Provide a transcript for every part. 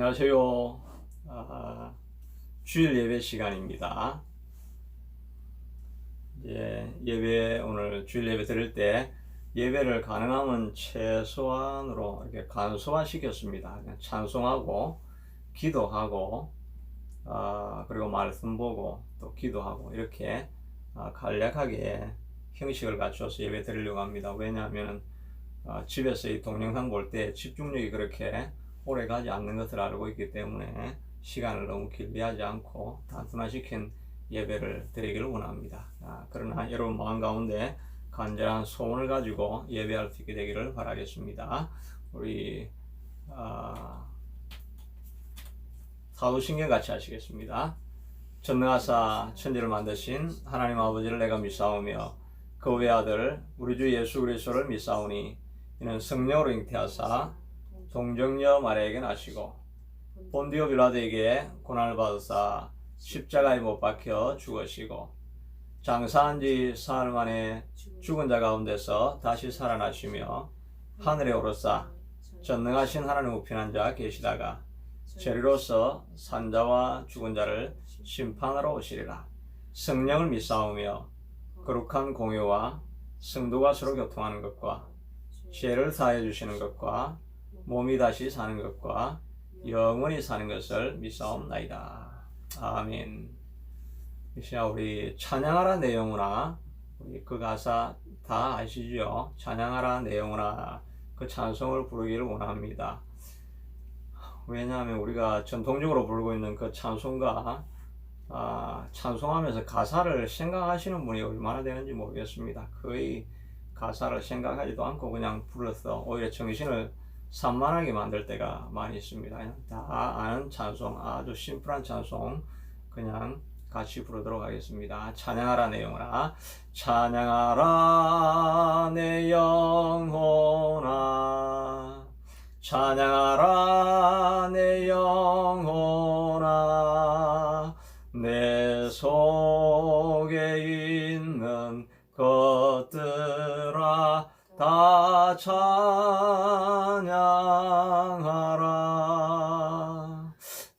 안녕하세요. 주일 예배 시간입니다. 예배 오늘 주일 예배 드릴 때 예배를 가능하면 최소한으로 이렇게 간소화 시켰습니다. 그냥 찬송하고 기도하고 그리고 말씀 보고 또 기도하고 이렇게 간략하게 형식을 갖춰서 예배 드리려고 합니다. 왜냐하면 집에서 이 동영상 볼 때 집중력이 그렇게 오래 가지 않는 것을 알고 있기 때문에 시간을 너무 길게 하지 않고 단순화시킨 예배를 드리기를 원합니다. 그러나 여러분 마음 가운데 간절한 소원을 가지고 예배할 수 있게 되기를 바라겠습니다. 우리 사도신경 같이 하시겠습니다. 전능하사 천지를 만드신 하나님 아버지를 내가 믿사오며 그 외아들 우리 주 예수 그리스도를 믿사오니 이는 성령으로 잉태하사 동정녀 마리아에게 나시고 본디오 빌라도에게 고난을 받으사 십자가에 못 박혀 죽으시고 장사한 지 사흘 만에 죽은 자 가운데서 다시 살아나시며 하늘에 오르사 전능하신 하나님 우편한 자 계시다가 재리로서 산자와 죽은 자를 심판하러 오시리라. 성령을 믿사오며 거룩한 공유와 성도가 서로 교통하는 것과 죄를 사해 주시는 것과 몸이 다시 사는 것과 영원히 사는 것을 믿사옵나이다. 아멘. 이 시간 우리 찬양하라 내 영혼아, 우리 그 가사 다 아시죠? 찬양하라 내 영혼아, 그 찬송을 부르기를 원합니다. 왜냐하면 우리가 전통적으로 부르고 있는 그 찬송가 찬송하면서 가사를 생각하시는 분이 얼마나 되는지 모르겠습니다. 거의 가사를 생각하지도 않고 그냥 불러서 오히려 정신을 산만하게 만들 때가 많이 있습니다. 그냥 다 아는 찬송, 아주 심플한 찬송 그냥 같이 부르도록 하겠습니다. 찬양하라 내 영혼아, 찬양하라 내 영혼아, 찬양하라 내 영혼아, 내 속에 있는 것들아 다 찬양하라.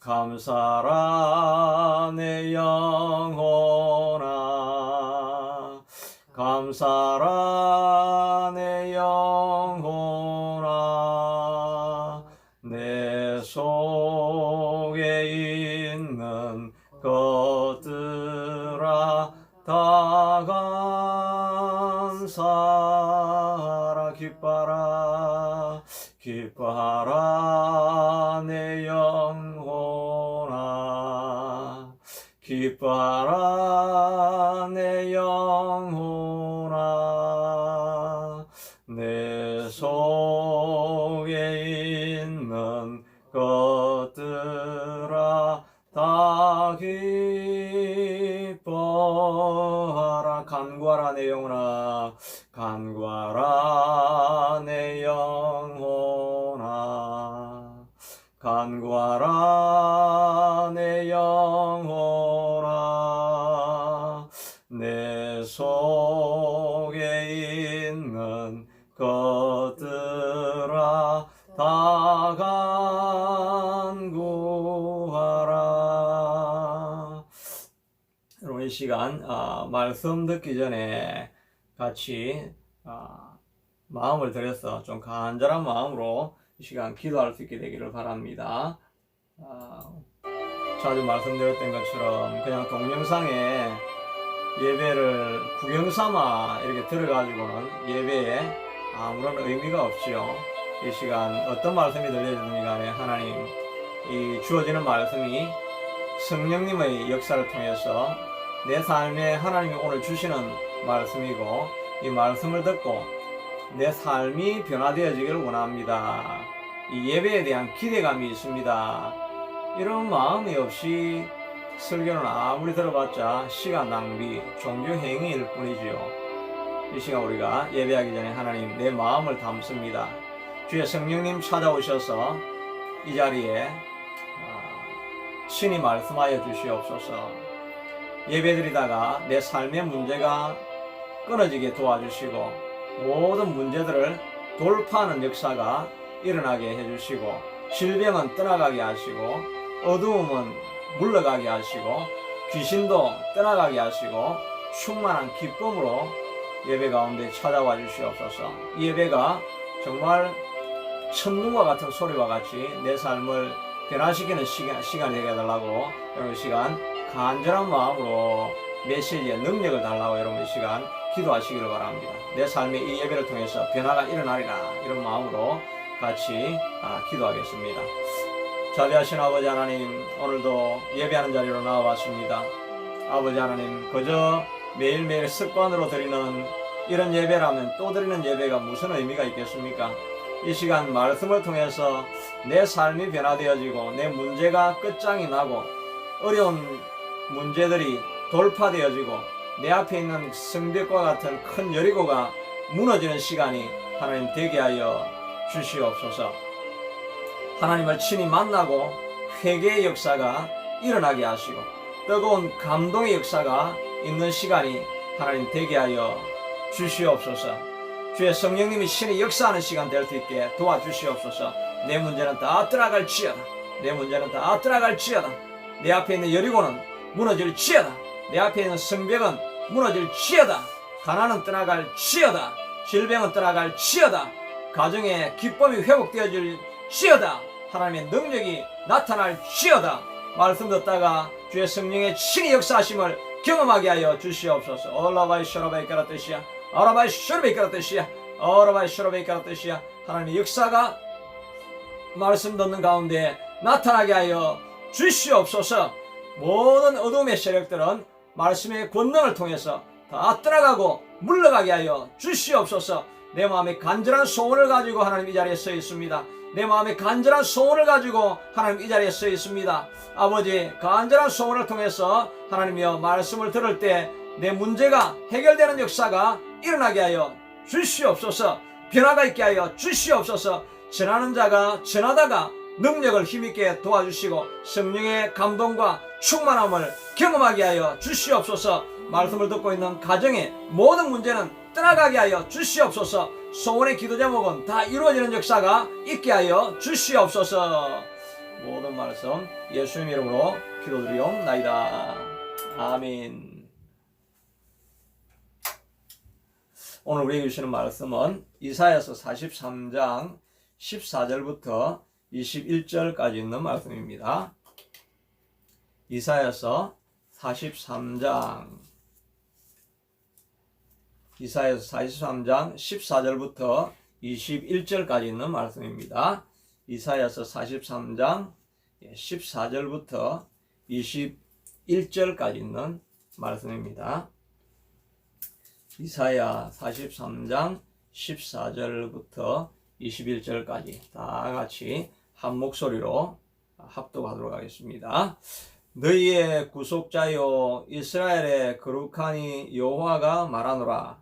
감사라 내 영혼아, 감사라 내 영혼아, 내 속에 있는 것들아 다 감사하라. 기뻐하라, 기뻐하라 내 영혼아, 기뻐하라 내 영혼아, 내 속에 있는 것들아 다 기뻐하라. 간구하라 내 영혼아, 간구하라 내 영혼아, 간구하라 내 영혼아, 내 속에 있는 것들아 다 간구하라. 여러분 이 시간 말씀 듣기 전에 같이 마음을 들여서 좀 간절한 마음으로 이 시간 기도할 수 있게 되기를 바랍니다. 자주 말씀드렸던 것처럼 그냥 동영상에 예배를 구경삼아 이렇게 들어가지고는 예배에 아무런 의미가 없지요. 이 시간 어떤 말씀이 들려지든지 간에 하나님 이 주어지는 말씀이 성령님의 역사를 통해서 내 삶에 하나님이 오늘 주시는 말씀이고 이 말씀을 듣고 내 삶이 변화되어지기를 원합니다. 이 예배에 대한 기대감이 있습니다. 이런 마음이 없이 설교는 아무리 들어봤자 시간 낭비, 종교 행위일 뿐이지요. 이 시간 우리가 예배하기 전에 하나님 내 마음을 담습니다. 주의 성령님 찾아오셔서 이 자리에 신이 말씀하여 주시옵소서. 예배드리다가 내 삶의 문제가 끊어지게 도와주시고 모든 문제들을 돌파하는 역사가 일어나게 해주시고 질병은 떠나가게 하시고 어두움은 물러가게 하시고 귀신도 떠나가게 하시고 충만한 기쁨으로 예배 가운데 찾아와 주시옵소서. 이 예배가 정말 천둥과 같은 소리와 같이 내 삶을 변화시키는 시간이 되게 해달라고 여러분 이 시간 간절한 마음으로 메시지의 능력을 달라고 여러분 이 시간 기도하시기를 바랍니다. 내 삶의 이 예배를 통해서 변화가 일어나리라 이런 마음으로 같이 기도하겠습니다. 자비하신 아버지 하나님, 오늘도 예배하는 자리로 나와봤습니다. 아버지 하나님, 그저 매일매일 습관으로 드리는 이런 예배라면 또 드리는 예배가 무슨 의미가 있겠습니까? 이 시간 말씀을 통해서 내 삶이 변화되어지고 내 문제가 끝장이 나고 어려운 문제들이 돌파되어지고 내 앞에 있는 성벽과 같은 큰 여리고가 무너지는 시간이 하나님 되게 하여 주시옵소서. 하나님을 친히 만나고 회개의 역사가 일어나게 하시고 뜨거운 감동의 역사가 있는 시간이 하나님 되게 하여 주시옵소서. 주의 성령님이 신이 역사하는 시간 될 수 있게 도와주시옵소서. 내 문제는 다 떠나갈지어다. 내 문제는 다 떠나갈지어다. 내 앞에 있는 여리고는 무너질지어다. 내 앞에 있는 성벽은 무너질지어다. 가난은 떠나갈지어다. 질병은 떠나갈지어다. 가정의 기쁨이 회복되어질지어다. 하나님의 능력이 나타날지어다. 말씀 듣다가 주의 성령의 친히 역사하심을 경험하게 하여 주시옵소서. 올라바이 쇼라바이 까라테시야 아라바이 쇼라바이 까라테시야 아라바이 쇼라바이 까라테시야. 하나님의 역사가 말씀 듣는 가운데 나타나게 하여 주시옵소서. 모든 어둠의 세력들은 말씀의 권능을 통해서 다 떠나가고 물러가게 하여 주시옵소서. 내 마음에 간절한 소원을 가지고 하나님 이 자리에 서 있습니다. 내 마음에 간절한 소원을 가지고 하나님 이 자리에 서 있습니다. 아버지, 간절한 소원을 통해서 하나님이여 말씀을 들을 때 내 문제가 해결되는 역사가 일어나게 하여 주시옵소서. 변화가 있게 하여 주시옵소서. 전하는 자가 전하다가 능력을 힘있게 도와주시고 성령의 감동과 충만함을 경험하게 하여 주시옵소서. 말씀을 듣고 있는 가정의 모든 문제는 떠나가게 하여 주시옵소서. 소원의 기도 제목은 다 이루어지는 역사가 있게 하여 주시옵소서. 모든 말씀 예수님 이름으로 기도드리옵나이다. 아멘. 오늘 우리에게 주시는 말씀은 이사야서 43장 14절부터 21절까지 있는 말씀입니다. 이사야서 43장 14절부터 21절까지 있는 말씀입니다. 이사야서 43장 14절부터 21절까지 있는 말씀입니다. 이사야 43장 14절부터 21절까지 다 같이 한 목소리로 합독하도록 하겠습니다. 너희의 구속자요 이스라엘의 거룩하니 여호와가 말하노라.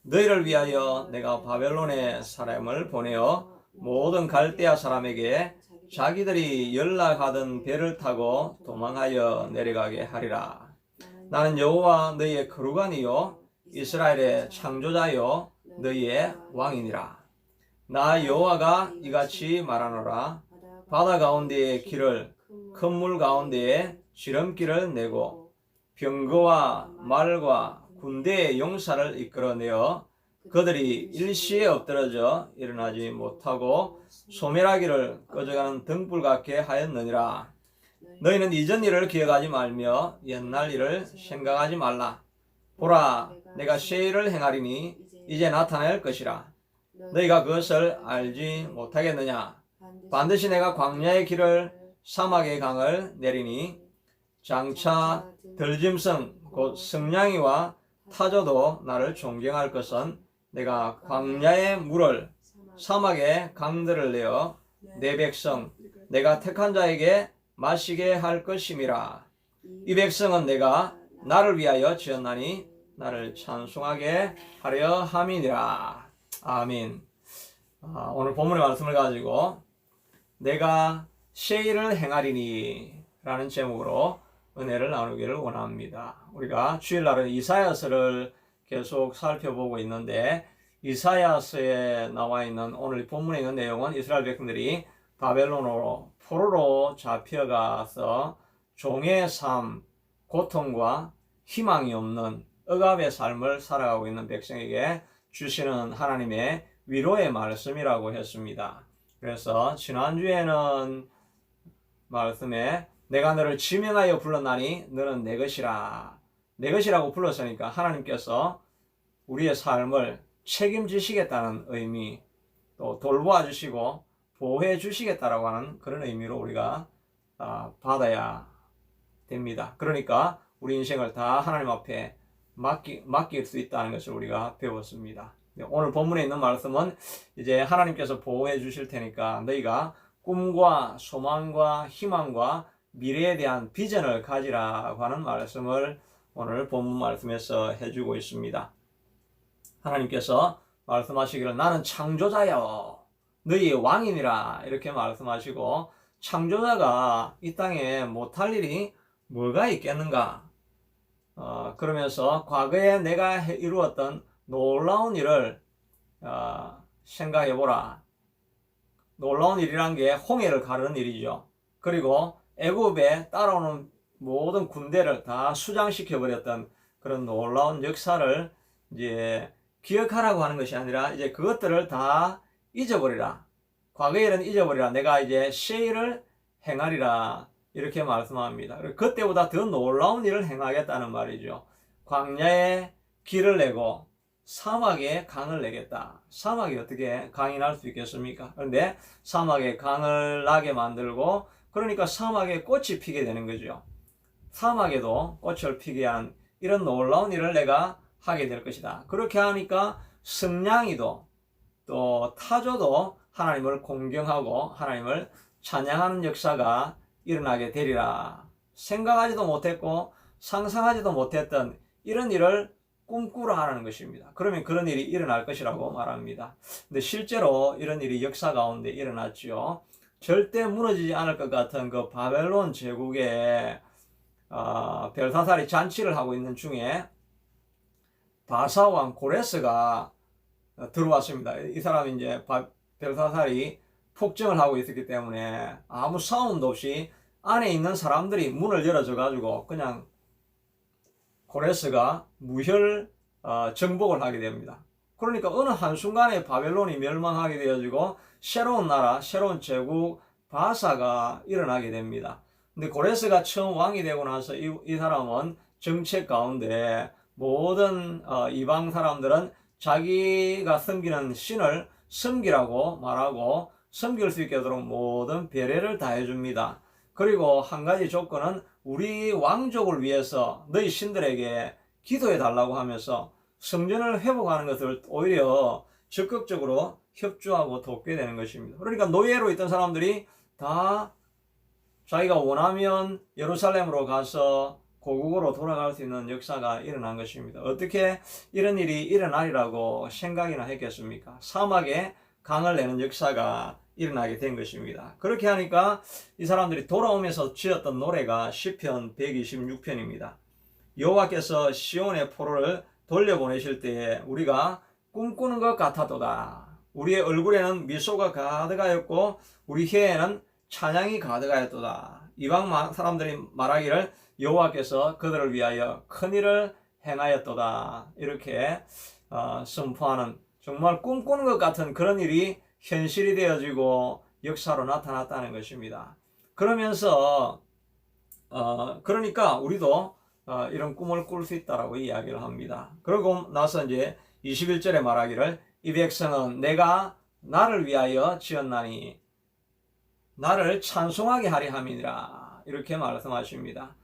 너희를 위하여 내가 바벨론에 사람을 보내어 모든 갈대아 사람에게 자기들이 연락하던 배를 타고 도망하여 내려가게 하리라. 나는 여호와 너희의 거룩하니요 이스라엘의 창조자요 너희의 왕이니라. 나 여호와가 이같이 말하노라. 바다 가운데의 길을 큰 물 가운데에 지름길을 내고 병거와 말과 군대의 용사를 이끌어내어 그들이 일시에 엎드러져 일어나지 못하고 소멸하기를 꺼져가는 등불 같게 하였느니라. 너희는 이전 일을 기억하지 말며 옛날 일을 생각하지 말라. 보라, 내가 새 일을 행하리니 이제 나타날 것이라. 너희가 그것을 알지 못하겠느냐? 반드시 내가 광야의 길을 사막의 강을 내리니 장차 들짐승 곧 승냥이와 타조도 나를 존경할 것은 내가 광야의 물을 사막의 강들을 내어 내 백성 내가 택한 자에게 마시게 할 것임이라. 이 백성은 내가 나를 위하여 지었나니 나를 찬송하게 하려 함이니라. 아멘. 오늘 본문의 말씀을 가지고 내가 새 일을 행하리니 라는 제목으로 은혜를 나누기를 원합니다. 우리가 주일날은 이사야서를 계속 살펴보고 있는데 이사야서에 나와 있는 오늘 본문에 있는 내용은 이스라엘 백성들이 바벨론으로 포로로 잡혀가서 종의 삶, 고통과 희망이 없는 억압의 삶을 살아가고 있는 백성에게 주시는 하나님의 위로의 말씀이라고 했습니다. 그래서 지난주에는 말씀에 내가 너를 지명하여 불렀나니 너는 내 것이라, 내 것이라고 불렀으니까 하나님께서 우리의 삶을 책임지시겠다는 의미, 또 돌보아 주시고 보호해 주시겠다라고 하는 그런 의미로 우리가 받아야 됩니다. 그러니까 우리 인생을 다 하나님 앞에 맡길 수 있다는 것을 우리가 배웠습니다. 오늘 본문에 있는 말씀은 이제 하나님께서 보호해 주실 테니까 너희가 꿈과 소망과 희망과 미래에 대한 비전을 가지라고 하는 말씀을 오늘 본문 말씀에서 해주고 있습니다. 하나님께서 말씀하시기를 나는 창조자여 너희의 왕이니라 이렇게 말씀하시고, 창조자가 이 땅에 못할 일이 뭐가 있겠는가, 그러면서 과거에 내가 이루었던 놀라운 일을 생각해보라. 놀라운 일이란 게 홍해를 가르는 일이죠. 그리고 애굽에 따라오는 모든 군대를 다 수장시켜 버렸던 그런 놀라운 역사를 이제 기억하라고 하는 것이 아니라 이제 그것들을 다 잊어버리라. 과거의 일은 잊어버리라. 내가 이제 새 일을 행하리라. 이렇게 말씀합니다. 그때보다 더 놀라운 일을 행하겠다는 말이죠. 광야에 길을 내고 사막에 강을 내겠다. 사막이 어떻게 강이 날 수 있겠습니까? 그런데 사막에 강을 나게 만들고, 그러니까 사막에 꽃이 피게 되는 거죠. 사막에도 꽃을 피게 한 이런 놀라운 일을 내가 하게 될 것이다. 그렇게 하니까 승냥이도 또 타조도 하나님을 공경하고 하나님을 찬양하는 역사가 일어나게 되리라. 생각하지도 못했고 상상하지도 못했던 이런 일을 꿈꾸라 하는 것입니다. 그러면 그런 일이 일어날 것이라고 말합니다. 근데 실제로 이런 일이 역사 가운데 일어났죠. 절대 무너지지 않을 것 같은 그 바벨론 제국에 벨사살이 잔치를 하고 있는 중에 바사왕 고레스가 들어왔습니다. 이 사람이 이제 벨사살이 폭정을 하고 있었기 때문에 아무 싸움도 없이 안에 있는 사람들이 문을 열어줘 가지고 그냥 고레스가 무혈 정복을 하게 됩니다. 그러니까 어느 한순간에 바벨론이 멸망하게 되어지고 새로운 나라, 새로운 제국 바사가 일어나게 됩니다. 근데 고레스가 처음 왕이 되고 나서 이 사람은 정책 가운데 모든 이방 사람들은 자기가 섬기는 신을 섬기라고 말하고 섬길 수 있게 하도록 모든 배려를 다 해줍니다. 그리고 한 가지 조건은 우리 왕족을 위해서 너희 신들에게 기도해 달라고 하면서 성전을 회복하는 것을 오히려 적극적으로 협조하고 돕게 되는 것입니다. 그러니까 노예로 있던 사람들이 다 자기가 원하면 예루살렘으로 가서 고국으로 돌아갈 수 있는 역사가 일어난 것입니다. 어떻게 이런 일이 일어나리라고 생각이나 했겠습니까? 사막에 강을 내는 역사가 일어나게 된 것입니다. 그렇게 하니까 이 사람들이 돌아오면서 지었던 노래가 시편 126편입니다. 여호와께서 시온의 포로를 돌려보내실 때에 우리가 꿈꾸는 것 같았도다. 우리의 얼굴에는 미소가 가득하였고 우리 혀에는 찬양이 가득하였도다. 이방 사람들이 말하기를 여호와께서 그들을 위하여 큰일을 행하였도다. 이렇게 선포하는, 정말 꿈꾸는 것 같은 그런 일이 현실이 되어지고 역사로 나타났다는 것입니다. 그러면서 그러니까 우리도 이런 꿈을 꿀 수 있다라고 이야기를 합니다. 그러고 나서 이제 21절에 말하기를 이 백성은 내가 나를 위하여 지었나니 나를 찬송하게 하리 함이니라. 이렇게 말씀하십니다.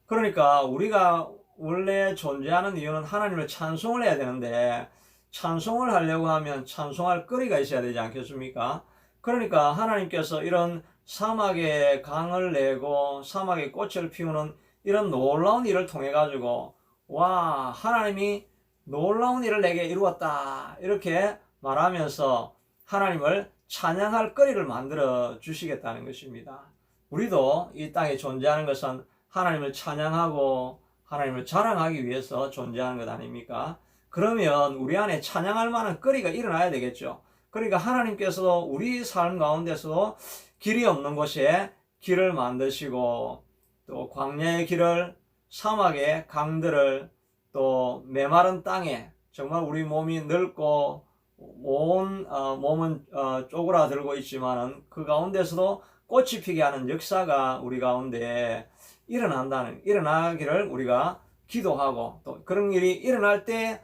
그러니까 우리가 원래 존재하는 이유는 하나님을 찬송을 해야 되는데 찬송을 하려고 하면 찬송할 거리가 있어야 되지 않겠습니까? 그러니까 하나님께서 이런 사막에 강을 내고 사막에 꽃을 피우는 이런 놀라운 일을 통해 가지고 와, 하나님이 놀라운 일을 내게 이루었다 이렇게 말하면서 하나님을 찬양할 거리를 만들어 주시겠다는 것입니다. 우리도 이 땅에 존재하는 것은 하나님을 찬양하고 하나님을 자랑하기 위해서 존재하는 것 아닙니까? 그러면 우리 안에 찬양할 만한 거리가 일어나야 되겠죠. 그러니까 하나님께서도 우리 삶 가운데서도 길이 없는 곳에 길을 만드시고, 또 광야의 길을, 사막의 강들을, 또 메마른 땅에 정말 우리 몸이 늙고 온 몸은 쪼그라들고 있지만은 그 가운데서도 꽃이 피게 하는 역사가 우리 가운데 일어나기를 우리가 기도하고, 또 그런 일이 일어날 때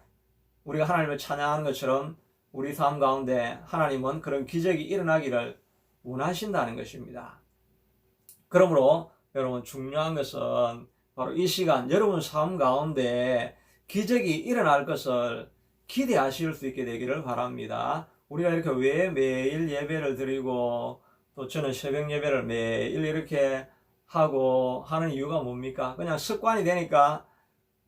우리가 하나님을 찬양하는 것처럼 우리 삶 가운데 하나님은 그런 기적이 일어나기를 원하신다는 것입니다. 그러므로 여러분, 중요한 것은 바로 이 시간 여러분 삶 가운데 기적이 일어날 것을 기대하실 수 있게 되기를 바랍니다. 우리가 이렇게 왜 매일 예배를 드리고, 또 저는 새벽 예배를 매일 이렇게 하고 하는 이유가 뭡니까? 그냥 습관이 되니까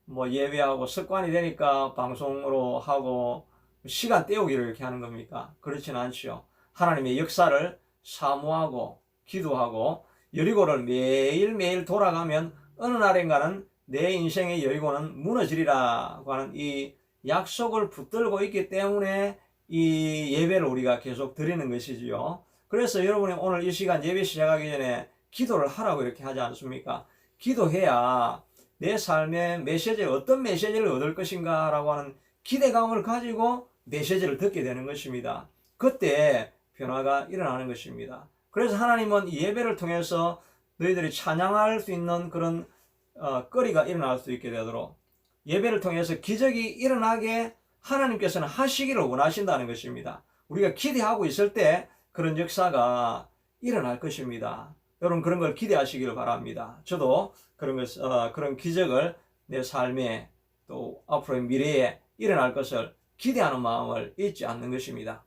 뭐 예배하고, 습관이 되니까 방송으로 하고 시간 때우기를 이렇게 하는 겁니까? 그렇진 않죠. 하나님의 역사를 사모하고 기도하고, 여리고를 매일매일 돌아가면 어느 날인가는 내 인생의 여리고는 무너지리라고 하는 이 약속을 붙들고 있기 때문에 이 예배를 우리가 계속 드리는 것이지요. 그래서 여러분이 오늘 이 시간 예배 시작하기 전에 기도를 하라고 이렇게 하지 않습니까? 기도해야 내 삶의 메시지를, 어떤 메시지를 얻을 것인가 라고 하는 기대감을 가지고 메시지를 듣게 되는 것입니다. 그때 변화가 일어나는 것입니다. 그래서 하나님은 이 예배를 통해서 너희들이 찬양할 수 있는 그런 거리가 일어날 수 있게 되도록, 예배를 통해서 기적이 일어나게 하나님께서는 하시기를 원하신다는 것입니다. 우리가 기대하고 있을 때 그런 역사가 일어날 것입니다. 여러분, 그런 걸 기대하시기를 바랍니다. 저도 그런 기적을 내 삶에, 또 앞으로의 미래에 일어날 것을 기대하는 마음을 잊지 않는 것입니다.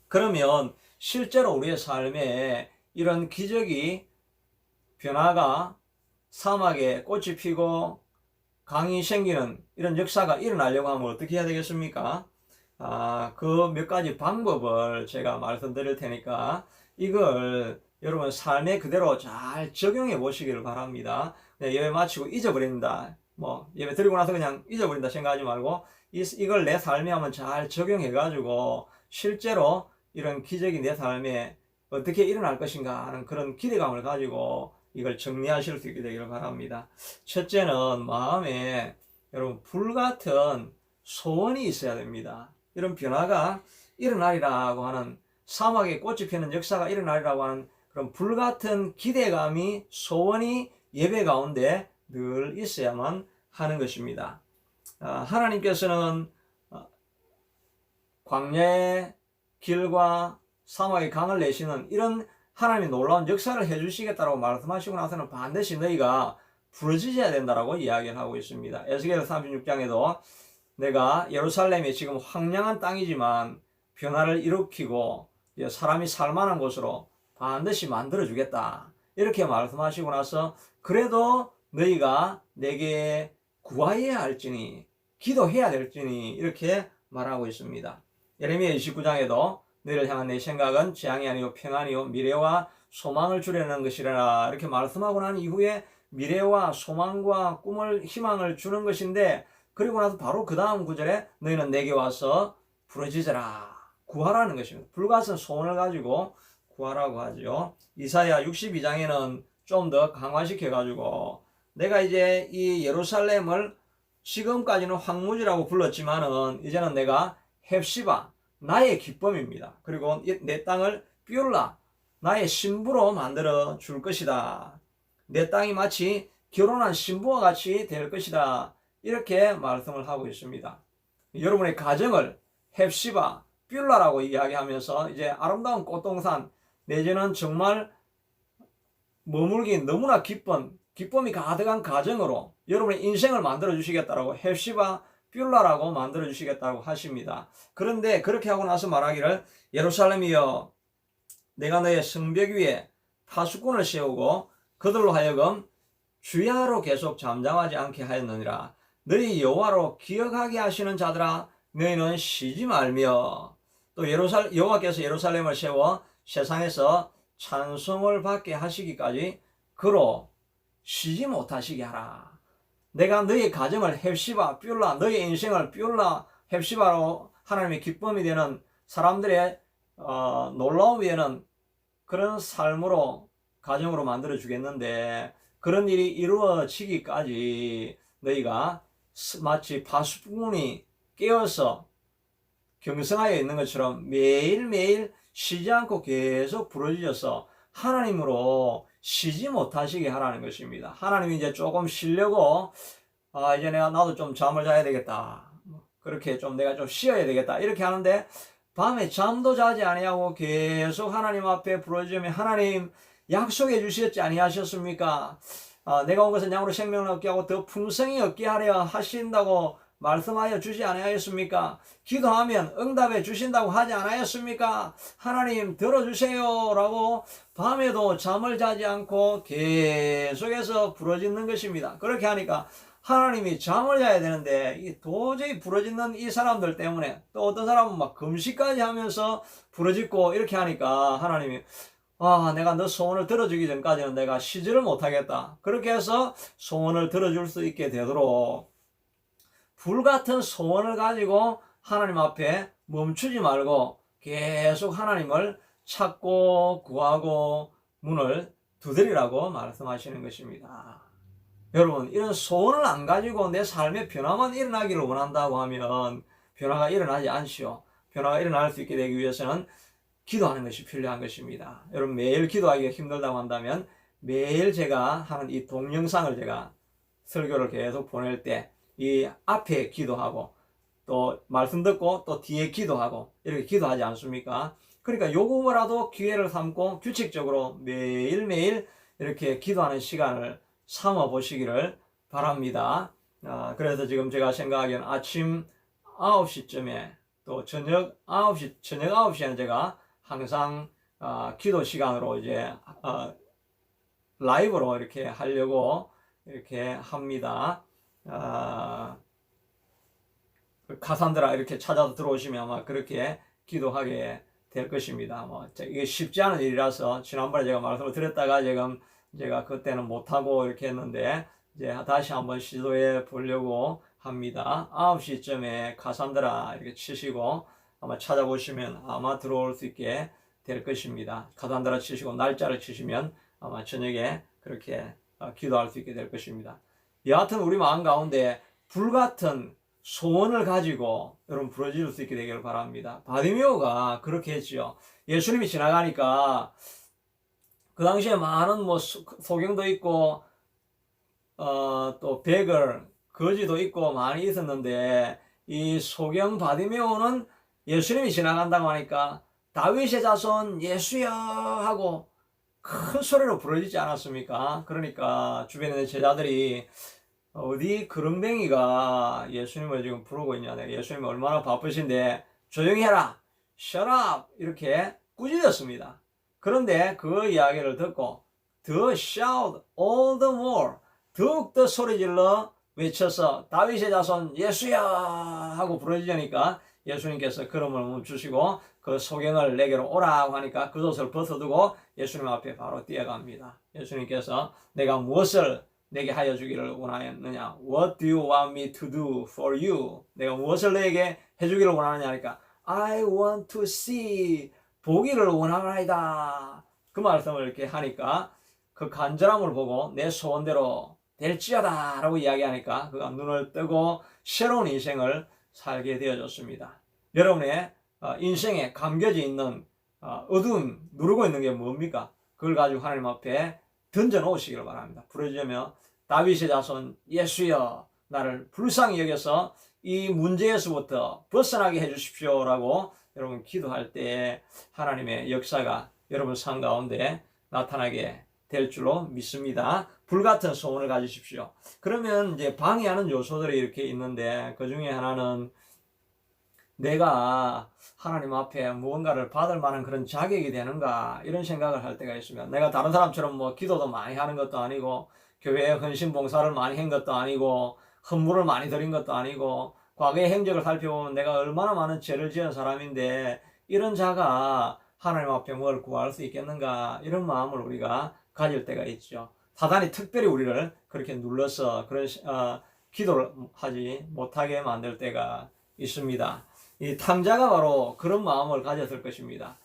그러면 실제로 우리의 삶에 이런 기적이, 변화가, 사막에 꽃이 피고 강이 생기는 이런 역사가 일어나려고 하면 어떻게 해야 되겠습니까? 그 몇 가지 방법을 제가 말씀드릴 테니까 이걸 여러분 삶에 그대로 잘 적용해 보시기를 바랍니다. 예배 마치고 잊어버린다, 뭐 예배 드리고 나서 그냥 잊어버린다 생각하지 말고 이걸 내 삶에 한번 잘 적용해 가지고 실제로 이런 기적이 내 삶에 어떻게 일어날 것인가 하는 그런 기대감을 가지고 이걸 정리하실 수 있게 되기를 바랍니다. 첫째는 마음에 여러분 불같은 소원이 있어야 됩니다. 이런 변화가 일어나리라고 하는, 사막에 꽃이 피는 역사가 일어나리라고 하는 그런 불같은 기대감이, 소원이 예배 가운데 늘 있어야만 하는 것입니다. 하나님께서는 광야의 길과 사막의 강을 내시는 이런 하나님의 놀라운 역사를 해주시겠다고 말씀하시고 나서는 반드시 너희가 부르짖어야 된다라고 이야기를 하고 있습니다. 에스겔 36장에도 내가 예루살렘이 지금 황량한 땅이지만 변화를 일으키고 사람이 살만한 곳으로 반드시 만들어주겠다, 이렇게 말씀하시고 나서 그래도 너희가 내게 구하여야 할지니, 기도해야 될지니, 이렇게 말하고 있습니다. 예레미야 29장에도 너희를 향한 내 생각은 재앙이 아니요 평안이요 미래와 소망을 주려는 것이라, 이렇게 말씀하고 난 이후에 미래와 소망과 꿈을, 희망을 주는 것인데, 그리고 나서 바로 그 다음 구절에 너희는 내게 와서 부르짖으라, 구하라는 것입니다. 불같은 소원을 가지고 구하라고 하죠. 이사야 62장에는 좀 더 강화시켜 가지고 내가 이제 이 예루살렘을 지금까지는 황무지라고 불렀지만은 이제는 내가 헵시바, 나의 기쁨입니다. 그리고 내 땅을 뷰라, 나의 신부로 만들어 줄 것이다. 내 땅이 마치 결혼한 신부와 같이 될 것이다, 이렇게 말씀을 하고 있습니다. 여러분의 가정을 헵시바, 뷰라라고 이야기하면서 이제 아름다운 꽃동산, 내지는 정말 머물기 너무나 기쁨이 가득한 가정으로 여러분의 인생을 만들어 주시겠다라고 헵시바, 뷰라라고 만들어 주시겠다고 하십니다. 그런데 그렇게 하고 나서 말하기를, 예루살렘이여 내가 너의 성벽 위에 파수꾼을 세우고 그들로 하여금 주야로 계속 잠잠하지 않게 하였느니라. 너희 여호와로 기억하게 하시는 자들아, 너희는 쉬지 말며, 또 여호와께서 예루살렘을 세워 세상에서 찬송을 받게 하시기까지 그로 쉬지 못하시게 하라. 내가 너희 가정을 헵시바, 뷰라, 너희 인생을 뷰라, 헵시바로 하나님의 기쁨이 되는 사람들의 놀라운 위에는 그런 삶으로 가정으로 만들어 주겠는데 그런 일이 이루어지기까지 너희가 마치 파수꾼이 깨어서 경성하여 있는 것처럼 매일매일 쉬지 않고 계속 부르짖어서 하나님으로 쉬지 못하시게 하라는 것입니다. 하나님이 이제 조금 쉬려고 이제 나도 좀 잠을 자야 되겠다. 그렇게 좀 내가 좀 쉬어야 되겠다. 이렇게 하는데 밤에 잠도 자지 아니하고 계속 하나님 앞에 부르짖으며 하나님 약속해 주셨지 아니하셨습니까? 내가 온 것은 양으로 생명을 얻게 하고 더 풍성히 얻게 하려 하신다고 말씀하여 주지 아니하였습니까? 기도하면 응답해 주신다고 하지 않았습니까? 하나님 들어주세요 라고 밤에도 잠을 자지 않고 계속해서 부르짖는 것입니다. 그렇게 하니까 하나님이 잠을 자야 되는데 도저히 부르짖는 이 사람들 때문에 또 어떤 사람은 막 금식까지 하면서 부르짖고 이렇게 하니까 하나님이 내가 너 소원을 들어주기 전까지는 내가 쉬지를 못하겠다. 그렇게 해서 소원을 들어줄 수 있게 되도록 불같은 소원을 가지고 하나님 앞에 멈추지 말고 계속 하나님을 찾고 구하고 문을 두드리라고 말씀하시는 것입니다. 여러분, 이런 소원을 안 가지고 내 삶에 변화만 일어나기를 원한다고 하면 변화가 일어나지 않지요. 변화가 일어날 수 있게 되기 위해서는 기도하는 것이 필요한 것입니다. 여러분, 매일 기도하기가 힘들다고 한다면 매일 제가 하는 이 동영상을 제가 설교를 계속 보낼 때 이 앞에 기도하고 또 말씀 듣고 또 뒤에 기도하고 이렇게 기도하지 않습니까? 그러니까 요거라도 기회를 삼고 규칙적으로 매일매일 이렇게 기도하는 시간을 삼아 보시기를 바랍니다. 그래서 지금 제가 생각하기에는 아침 9시쯤에 또 저녁 9시에는 제가 항상 기도 시간으로 이제 라이브로 이렇게 하려고 이렇게 합니다. 카산드라 이렇게 찾아서 들어오시면 아마 그렇게 기도하게 될 것입니다. 이게 쉽지 않은 일이라서 지난번에 제가 말씀을 드렸다가 제가 그때는 못하고 이렇게 했는데 이제 다시 한번 시도해 보려고 합니다. 9시쯤에 카산드라 이렇게 치시고 아마 찾아보시면 아마 들어올 수 있게 될 것입니다. 카산드라 치시고 날짜를 치시면 아마 저녁에 그렇게 기도할 수 있게 될 것입니다. 여하튼 우리 마음 가운데 불같은 소원을 가지고 여러분 부르짖을 수 있게 되기를 바랍니다. 바디메오가 그렇게 했지요. 예수님이 지나가니까 그 당시에 많은 소경도 있고 또 베글 거지도 있고 많이 있었는데 이 소경 바디메오는 예수님이 지나간다고 하니까 다윗의 자손 예수여 하고 큰 소리로 부르짖지 않았습니까? 그러니까 주변에 있는 제자들이 어디 그릉뱅이가 예수님을 지금 부르고 있냐, 예수님이 얼마나 바쁘신데 조용히 해라, shut up 이렇게 꾸짖었습니다. 그런데 그 이야기를 듣고 더 shout all the more 더욱더 소리질러 외쳐서 다윗의 자손 예수야 하고 부르짖으니까 예수님께서 걸음을 멈추시고 그 소경을 내게로 오라고 하니까 겉옷을 벗어두고 예수님 앞에 바로 뛰어갑니다. 예수님께서 내가 무엇을 내게 하여 주기를 원하였느냐? What do you want me to do for you? 내가 무엇을 내게 해주기를 원하느냐 하니까 I want to see 보기를 원하나이다. 그 말씀을 이렇게 하니까 그 간절함을 보고 내 소원대로 될지어다 라고 이야기하니까 그가 눈을 뜨고 새로운 인생을 살게 되어졌습니다. 여러분의 인생에 감겨져 있는 어두움 누르고 있는 게 뭡니까? 그걸 가지고 하나님 앞에 던져 놓으시기를 바랍니다. 부르짖으며 다윗의 자손 예수여 나를 불쌍히 여겨서 이 문제에서부터 벗어나게 해주십시오 라고 여러분 기도할 때 하나님의 역사가 여러분 삶 가운데 나타나게 될 줄로 믿습니다. 불같은 소원을 가지십시오. 그러면 이제 방해하는 요소들이 이렇게 있는데 그 중에 하나는 내가 하나님 앞에 무언가를 받을 만한 그런 자격이 되는가 이런 생각을 할 때가 있으면 내가 다른 사람처럼 기도도 많이 하는 것도 아니고 교회에 헌신 봉사를 많이 한 것도 아니고 헌물을 많이 드린 것도 아니고 과거의 행적을 살펴보면 내가 얼마나 많은 죄를 지은 사람인데 이런 자가 하나님 앞에 뭘 구할 수 있겠는가 이런 마음을 우리가 가질 때가 있죠. 사단이 특별히 우리를 그렇게 눌러서 그런 기도를 하지 못하게 만들 때가 있습니다. 이 탕자가 바로 그런 마음을 가졌을 것입니다.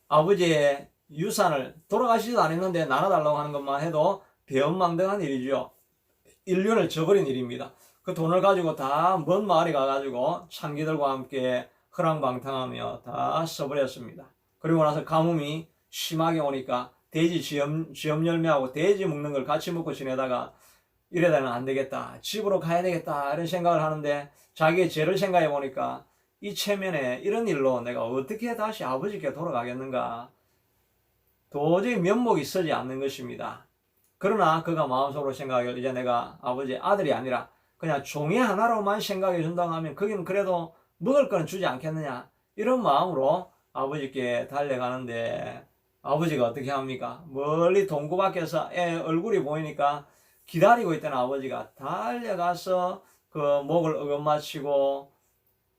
아버지의 유산을 돌아가시지도 않았는데 나눠달라고 하는 것만 해도 배은망덕한 일이죠. 인륜을 저버린 일입니다. 그 돈을 가지고 다 먼 마을에 가가지고 창기들과 함께 허랑방탕하며 다 써버렸습니다. 그리고 나서 가뭄이 심하게 오니까 돼지 지엄 열매하고 돼지 먹는 걸 같이 먹고 지내다가 이래다는 안 되겠다, 집으로 가야 되겠다, 이런 생각을 하는데 자기의 죄를 생각해 보니까 이 체면에 이런 일로 내가 어떻게 다시 아버지께 돌아가겠는가, 도저히 면목이 서지 않는 것입니다. 그러나 그가 마음속으로 생각하기를 이제 내가 아버지의 아들이 아니라 그냥 종이 하나로만 생각해 준다고 하면 거기는 그래도 먹을 건 주지 않겠느냐, 이런 마음으로 아버지께 달려가는데 아버지가 어떻게 합니까? 멀리 동구 밖에서 애 얼굴이 보이니까 기다리고 있던 아버지가 달려가서 그 목을 어긋마치고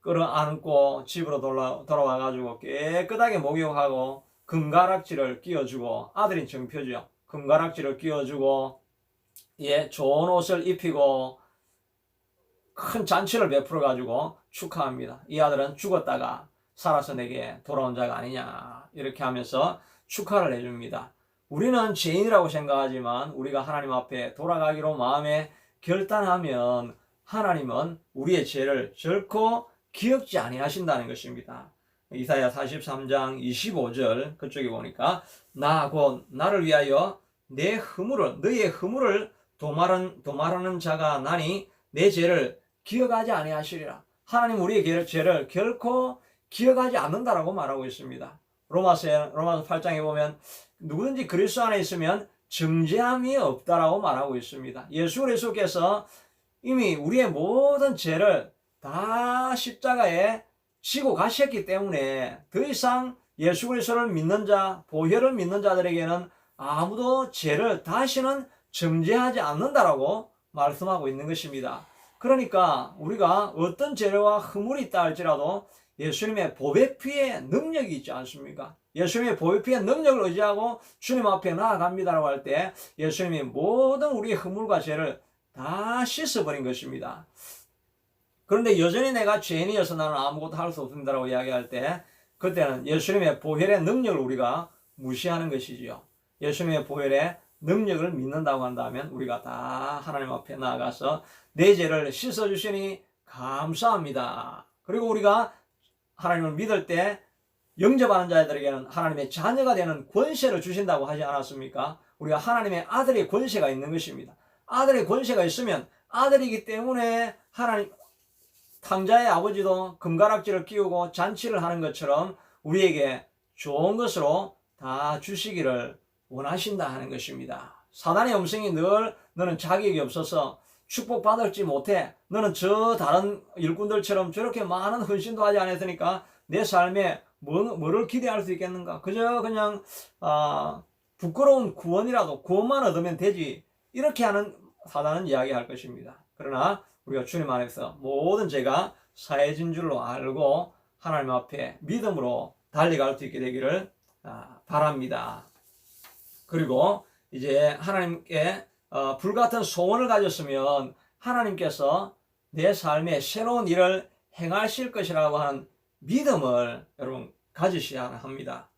끌어안고 집으로 돌아와가지고 깨끗하게 목욕하고 금가락지를 끼워주고, 아들인 정표죠. 금가락지를 끼워주고, 예, 좋은 옷을 입히고 큰 잔치를 베풀어가지고 축하합니다. 이 아들은 죽었다가 살아서 내게 돌아온 자가 아니냐, 이렇게 하면서 축하를 해줍니다. 우리는 죄인이라고 생각하지만 우리가 하나님 앞에 돌아가기로 마음에 결단하면 하나님은 우리의 죄를 결코 기억지 아니하신다는 것입니다. 이사야 43장 25절 그쪽에 보니까 나 곧 나를 위하여 너의 허물을 도말하는 자가 나니 내 죄를 기억하지 아니하시리라. 하나님 우리의 죄를 결코 기억하지 않는다라고 말하고 있습니다. 로마서 8장에 보면 누구든지 그리스도 안에 있으면 정죄함이 없다라고 말하고 있습니다. 예수 그리스도께서 이미 우리의 모든 죄를 다 십자가에 지고 가셨기 때문에 더 이상 예수 그리스도를 믿는 자, 보혈을 믿는 자들에게는 아무도 죄를 다시는 정죄하지 않는다라고 말씀하고 있는 것입니다. 그러니까 우리가 어떤 죄와 허물이 있다 할지라도 예수님의 보배 피의 능력이 있지 않습니까? 예수님의 보배 피의 능력을 의지하고 주님 앞에 나아갑니다라고 할 때 예수님이 모든 우리의 허물과 죄를 다 씻어버린 것입니다. 그런데 여전히 내가 죄인이어서 나는 아무것도 할 수 없습니다라고 이야기할 때 그때는 예수님의 보혈의 능력을 우리가 무시하는 것이지요. 예수님의 보혈의 능력을 믿는다고 한다면 우리가 다 하나님 앞에 나아가서 내 죄를 씻어주시니 감사합니다. 그리고 우리가 하나님을 믿을 때 영접하는 자들에게는 하나님의 자녀가 되는 권세를 주신다고 하지 않았습니까? 우리가 하나님의 아들의 권세가 있는 것입니다. 아들의 권세가 있으면 아들이기 때문에 하나님 탕자의 아버지도 금가락지를 끼우고 잔치를 하는 것처럼 우리에게 좋은 것으로 다 주시기를 원하신다 하는 것입니다. 사단의 음성이 늘 너는 자격이 없어서 축복받을지 못해, 너는 저 다른 일꾼들처럼 저렇게 많은 헌신도 하지 않았으니까 내 삶에 뭐를 기대할 수 있겠는가, 그저 그냥 부끄러운 구원만 얻으면 되지, 이렇게 하는 사단은 이야기할 것입니다. 그러나 우리가 주님 안에서 모든 죄가 사해진 줄로 알고 하나님 앞에 믿음으로 달려갈 수 있게 되기를 바랍니다. 그리고 이제 하나님께 불같은 소원을 가졌으면 하나님께서 내 삶에 새로운 일을 행하실 것이라고 하는 믿음을 여러분 가지셔야 합니다.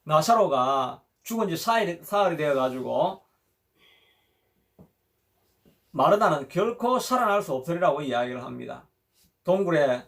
나사로가 죽은 지 사흘이 되어가지고 마르다는 결코 살아날 수 없으리라고 이야기를 합니다. 동굴에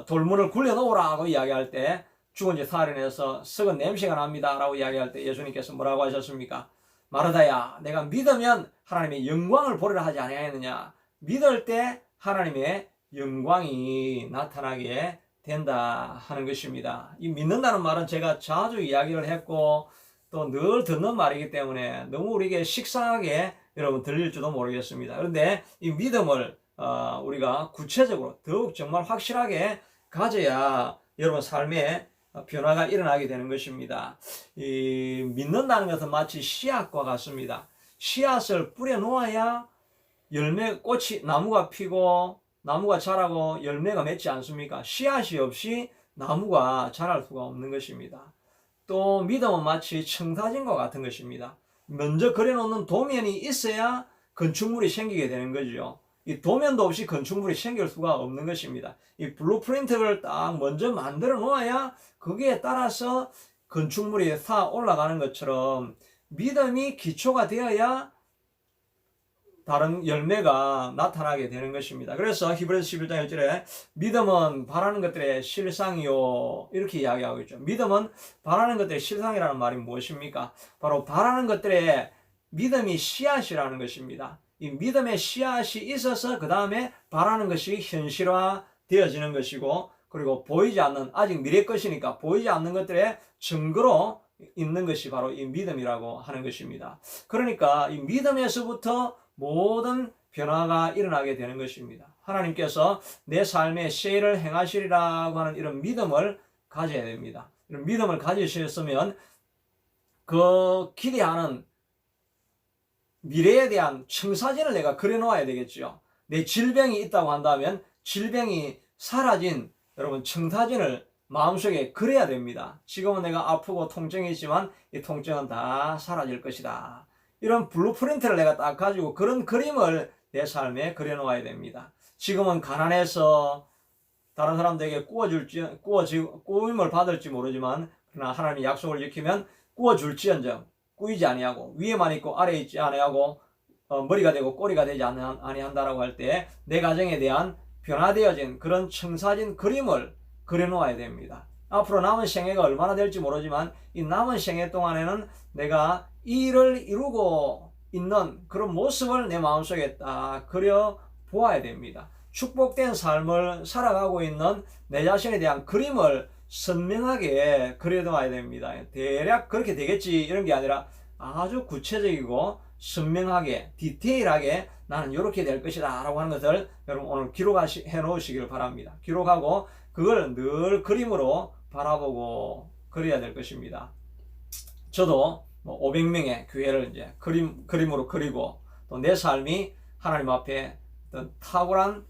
돌문을 굴려놓으라고 이야기할 때 죽은 지 사흘이 돼서 썩은 냄새가 납니다 라고 이야기할 때 예수님께서 뭐라고 하셨습니까? 마르다야, 내가 믿으면 하나님의 영광을 보리라 하지 아니하였느냐. 믿을 때 하나님의 영광이 나타나게 된다 하는 것입니다. 이 믿는다는 말은 제가 자주 이야기를 했고 또 늘 듣는 말이기 때문에 너무 우리에게 식상하게 여러분 들릴지도 모르겠습니다. 그런데 이 믿음을 우리가 구체적으로 더욱 정말 확실하게 가져야 여러분 삶에 변화가 일어나게 되는 것입니다. 이 믿는다는 것은 마치 씨앗과 같습니다. 씨앗을 뿌려 놓아야 꽃이 나무가 피고 나무가 자라고 열매가 맺지 않습니까? 씨앗이 없이 나무가 자랄 수가 없는 것입니다. 또 믿음은 마치 청사진과 같은 것입니다. 먼저 그려놓는 도면이 있어야 건축물이 생기게 되는 거죠. 이 도면도 없이 건축물이 생길 수가 없는 것입니다. 이 블루프린트를 딱 먼저 만들어 놓아야 거기에 따라서 건축물이 쌓아 올라가는 것처럼 믿음이 기초가 되어야 다른 열매가 나타나게 되는 것입니다. 그래서 히브리서 11장 1절에 믿음은 바라는 것들의 실상이요 이렇게 이야기하고 있죠. 믿음은 바라는 것들의 실상이라는 말이 무엇입니까? 바로 바라는 것들의 믿음이 씨앗이라는 것입니다. 이 믿음의 씨앗이 있어서 그 다음에 바라는 것이 현실화 되어지는 것이고, 그리고 보이지 않는, 아직 미래 것이니까 보이지 않는 것들의 증거로 있는 것이 바로 이 믿음이라고 하는 것입니다. 그러니까 이 믿음에서부터 모든 변화가 일어나게 되는 것입니다. 하나님께서 내 삶에 시혜를 행하시리라고 하는 이런 믿음을 가져야 됩니다. 이런 믿음을 가지셨으면 그 기대하는 미래에 대한 청사진을 내가 그려놓아야 되겠죠. 내 질병이 있다고 한다면 질병이 사라진 여러분 청사진을 마음속에 그려야 됩니다. 지금은 내가 아프고 통증이 있지만 이 통증은 다 사라질 것이다. 이런 블루프린트를 내가 딱 가지고 그런 그림을 내 삶에 그려놓아야 됩니다. 지금은 가난해서 다른 사람들에게 꾸임을 받을지 모르지만, 그러나 하나님의 약속을 지키면 꾸어줄지언정 꾸이지 아니하고 위에만 있고 아래에 있지 아니하고 머리가 되고 꼬리가 되지 아니한다라고 할 때 내 가정에 대한 변화되어진 그런 청사진 그림을 그려놓아야 됩니다. 앞으로 남은 생애가 얼마나 될지 모르지만 이 남은 생애 동안에는 내가 이 일을 이루고 있는 그런 모습을 내 마음속에 딱 그려 보아야 됩니다. 축복된 삶을 살아가고 있는 내 자신에 대한 그림을 선명하게 그려놓아야 됩니다. 대략 그렇게 되겠지 이런 게 아니라 아주 구체적이고 선명하게 디테일하게 나는 이렇게 될 것이다 라고 하는 것을 여러분 오늘 기록해 놓으시길 바랍니다. 기록하고 그걸 늘 그림으로 바라보고 그려야 될 것입니다. 저도 500명의 교회를 이제 그림으로 그리고 또 내 삶이 하나님 앞에 어떤 탁월한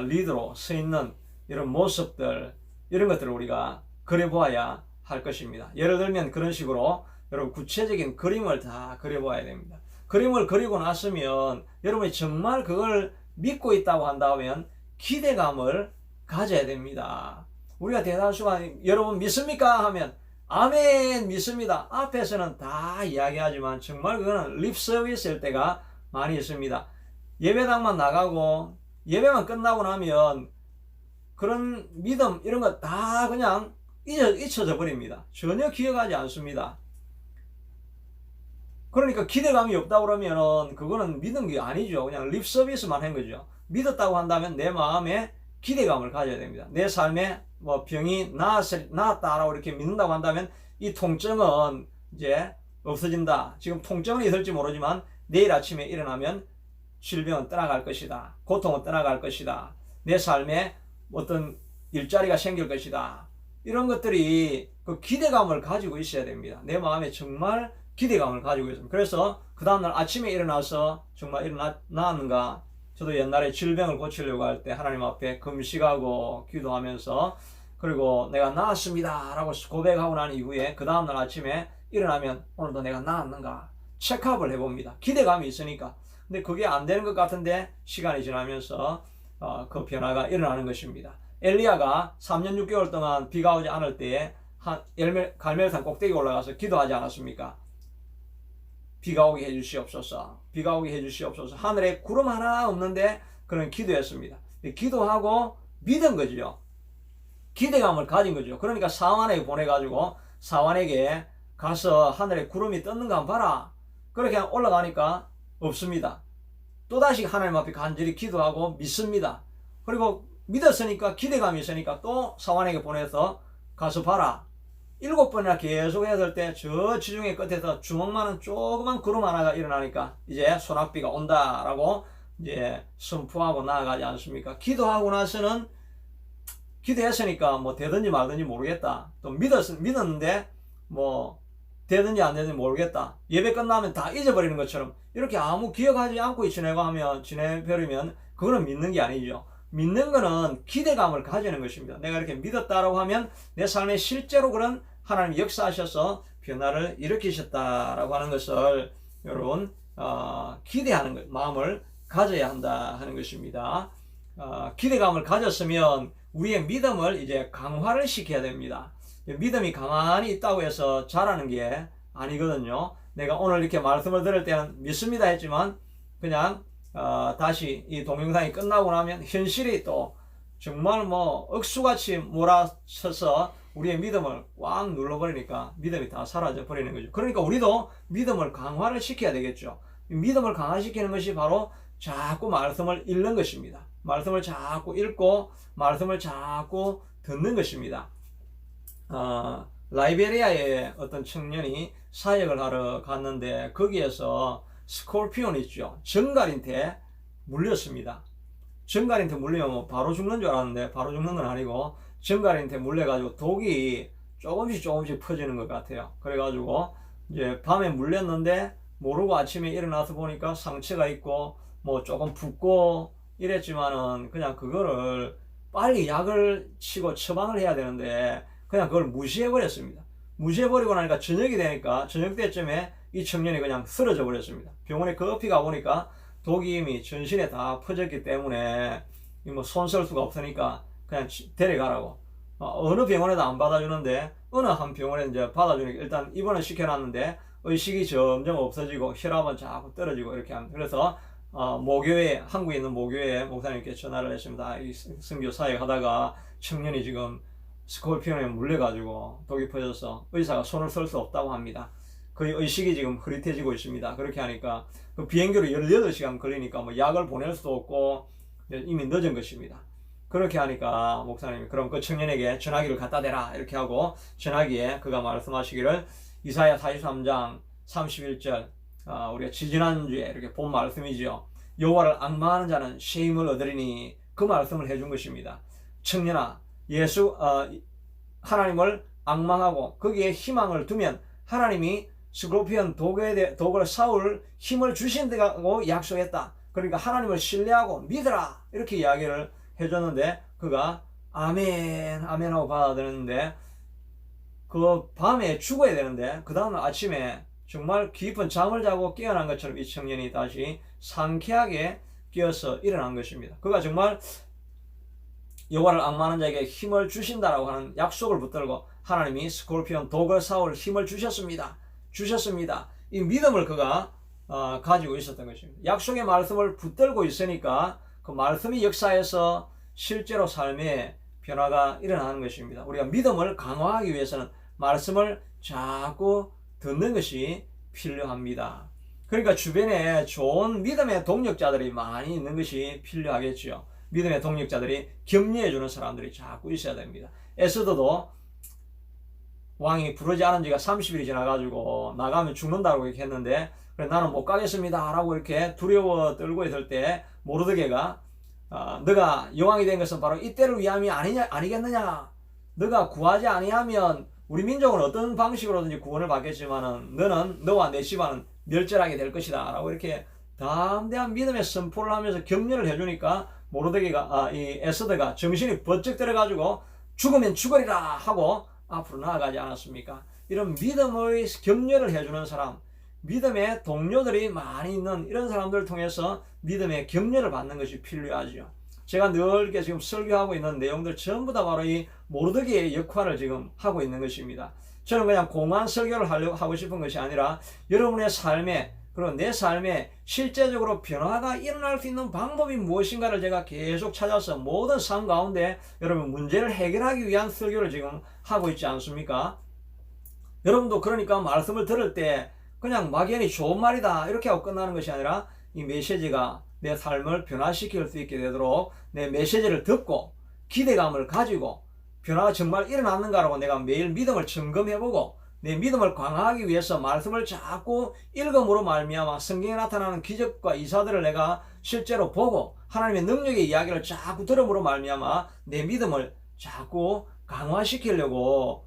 리더로 서 있는 이런 모습들, 이런 것들을 우리가 그려보아야 할 것입니다. 예를 들면 그런 식으로 여러분 구체적인 그림을 다 그려보아야 됩니다. 그림을 그리고 났으면 여러분이 정말 그걸 믿고 있다고 한다면 기대감을 가져야 됩니다. 우리가 대다수가 여러분 믿습니까? 하면 아멘 믿습니다. 앞에서는 다 이야기하지만 정말 그거는 립 서비스일 때가 많이 있습니다. 예배당만 나가고 예배만 끝나고 나면 그런 믿음 이런 거 다 그냥 잊혀져 버립니다. 전혀 기억하지 않습니다. 그러니까 기대감이 없다 그러면은 그거는 믿은 게 아니죠. 그냥 립 서비스만 한 거죠. 믿었다고 한다면 내 마음에 기대감을 가져야 됩니다. 내 삶에 병이 나았다라고 이렇게 믿는다고 한다면 이 통증은 이제 없어진다. 지금 통증은 있을지 모르지만 내일 아침에 일어나면 질병은 떠나갈 것이다. 고통은 떠나갈 것이다. 내 삶에 어떤 일자리가 생길 것이다. 이런 것들이 그 기대감을 가지고 있어야 됩니다. 내 마음에 정말 기대감을 가지고 있습니다. 그래서 그 다음날 아침에 일어나서 정말 일어났는가. 저도 옛날에 질병을 고치려고 할 때 하나님 앞에 금식하고 기도하면서 그리고 내가 나았습니다 라고 고백하고 난 이후에 그 다음날 아침에 일어나면 오늘도 내가 나았는가 체크업을 해봅니다. 기대감이 있으니까. 근데 그게 안 되는 것 같은데 시간이 지나면서 그 변화가 일어나는 것입니다. 엘리야가 3년 6개월 동안 비가 오지 않을 때에 갈멜산 꼭대기 올라가서 기도하지 않았습니까? 비가 오게 해주시옵소서. 비가 오게 해주시옵소서. 하늘에 구름 하나 없는데 그런 기도했습니다. 기도하고 믿은 거죠. 기대감을 가진 거죠. 그러니까 사환에게 보내가지고 사환에게 가서 하늘에 구름이 떴는가 한번 봐라. 그렇게 올라가니까 없습니다. 또다시 하나님 앞에 간절히 기도하고 믿습니다. 그리고 믿었으니까 기대감이 있으니까 또 사환에게 보내서 가서 봐라. 7번이나 계속 했을 때 저 지중해 끝에서 주먹만한 조그만 구름 하나가 일어나니까 이제 소낙비가 온다라고 이제 선포하고 나아가지 않습니까? 기도하고 나서는 기도했으니까 되든지 말든지 모르겠다. 또 믿었는데 되든지 안 되든지 모르겠다. 예배 끝나면 다 잊어버리는 것처럼 이렇게 아무 기억하지 않고 지내버리면 그거는 믿는 게 아니죠. 믿는 거는 기대감을 가지는 것입니다. 내가 이렇게 믿었다라고 하면 내 삶에 실제로 그런 하나님이 역사하셔서 변화를 일으키셨다라고 하는 것을 여러분 기대하는 것, 마음을 가져야 한다 하는 것입니다. 기대감을 가졌으면 우리의 믿음을 이제 강화를 시켜야 됩니다. 믿음이 가만히 있다고 해서 자라는 게 아니거든요. 내가 오늘 이렇게 말씀을 들을 때는 믿습니다 했지만 그냥 다시 이 동영상이 끝나고 나면 현실이 또 정말 뭐 억수같이 몰아쳐서 우리의 믿음을 꽉 눌러버리니까 믿음이 다 사라져 버리는 거죠. 그러니까 우리도 믿음을 강화를 시켜야 되겠죠. 믿음을 강화시키는 것이 바로 자꾸 말씀을 읽는 것입니다. 말씀을 자꾸 읽고 말씀을 자꾸 듣는 것입니다. 라이베리아의 어떤 청년이 사역을 하러 갔는데 거기에서 스콜피온 있죠. 정갈인테 물렸습니다. 정갈인테 물리면 바로 죽는 줄 알았는데 바로 죽는 건 아니고 정갈인테 물려가지고 독이 조금씩 퍼지는 것 같아요. 그래가지고 이제 밤에 물렸는데 모르고 아침에 일어나서 보니까 상처가 있고 뭐 조금 붓고 이랬지만은 그냥 그거를 빨리 약을 치고 처방을 해야 되는데 그냥 그걸 무시해버렸습니다. 무시해버리고 나니까 저녁이 되니까 저녁 때쯤에 이 청년이 그냥 쓰러져 버렸습니다. 병원에 급히 가보니까 독이 이미 전신에 다 퍼졌기 때문에 뭐 손 쓸 수가 없으니까 그냥 데려가라고. 어느 병원에도 안 받아주는데 어느 한 병원에 이제 받아주니까 일단 입원을 시켜놨는데 의식이 점점 없어지고 혈압은 자꾸 떨어지고 이렇게 합니다. 그래서 모교회, 한국에 있는 모교회 목사님께 전화를 했습니다. 이 선교 사역 하다가 청년이 지금 스콜피온에 물려가지고 독이 퍼져서 의사가 손을 쓸 수 없다고 합니다. 거의 의식이 지금 흐릿해지고 있습니다. 그렇게 하니까 그 비행기로 18시간 걸리니까 뭐 약을 보낼 수도 없고 이미 늦은 것입니다. 그렇게 하니까 목사님이 그럼 그 청년에게 전화기를 갖다 대라 이렇게 하고 전화기에 그가 말씀하시기를 이사야 43장 31절 우리가 지지난주에 이렇게 본 말씀이죠. 여호와를 앙망하는 자는 쉼을 얻으리니 그 말씀을 해준 것입니다. 청년아, 하나님을 앙망하고 거기에 희망을 두면 하나님이 스콜피온 독을 싸울 힘을 주신다고 약속했다. 그러니까 하나님을 신뢰하고 믿어라 이렇게 이야기를 해줬는데 그가 아멘 아멘 하고 받아들였는데 그 밤에 죽어야 되는데 그 다음 아침에 정말 깊은 잠을 자고 깨어난 것처럼 이 청년이 다시 상쾌하게 깨어서 일어난 것입니다. 그가 정말 여호와를 앙망하는 자에게 힘을 주신다라고 하는 약속을 붙들고 하나님이 스콜피온 독을 싸울 힘을 주셨습니다. 이 믿음을 그가 가지고 있었던 것입니다. 약속의 말씀을 붙들고 있으니까 그 말씀이 역사에서 실제로 삶에 변화가 일어나는 것입니다. 우리가 믿음을 강화하기 위해서는 말씀을 자꾸 듣는 것이 필요합니다. 그러니까 주변에 좋은 믿음의 동력자들이 많이 있는 것이 필요하겠죠. 믿음의 동력자들이 격려해주는 사람들이 자꾸 있어야 됩니다. 에스더도 왕이 부르지 않은 지가 30일이 지나가지고 나가면 죽는다고 이렇게 했는데 그래 나는 못 가겠습니다 라고 이렇게 두려워 떨고 있을 때 모르드게가 너가 여왕이 된 것은 바로 이때를 위함이 아니겠느냐. 너가 구하지 아니하면 우리 민족은 어떤 방식으로든지 구원을 받겠지만은 너는 너와 내 집안은 멸절하게 될 것이다 라고 이렇게 담대한 믿음의 선포를 하면서 격려를 해주니까 모르드게가 이 에스더가 정신이 번쩍 들어가지고 죽으면 죽으리라 하고 앞으로 나아가지 않았습니까? 이런 믿음의 격려를 해주는 사람, 믿음의 동료들이 많이 있는 이런 사람들을 통해서 믿음의 격려를 받는 것이 필요하죠. 제가 늘 이렇게 지금 설교하고 있는 내용들 전부 다 바로 이 모르드게의 역할을 지금 하고 있는 것입니다. 저는 그냥 공안 설교를 하고 싶은 것이 아니라 여러분의 삶에 그리고 내 삶에 실제적으로 변화가 일어날 수 있는 방법이 무엇인가를 제가 계속 찾아서 모든 삶 가운데 여러분 문제를 해결하기 위한 설교를 지금 하고 있지 않습니까? 여러분도 그러니까 말씀을 들을 때 그냥 막연히 좋은 말이다 이렇게 하고 끝나는 것이 아니라 이 메시지가 내 삶을 변화시킬 수 있게 되도록 내 메시지를 듣고 기대감을 가지고 변화가 정말 일어났는가라고 내가 매일 믿음을 점검해보고 내 믿음을 강화하기 위해서 말씀을 자꾸 읽음으로 말미암아 성경에 나타나는 기적과 이사들을 내가 실제로 보고 하나님의 능력의 이야기를 자꾸 들음으로 말미암아 내 믿음을 자꾸 강화시키려고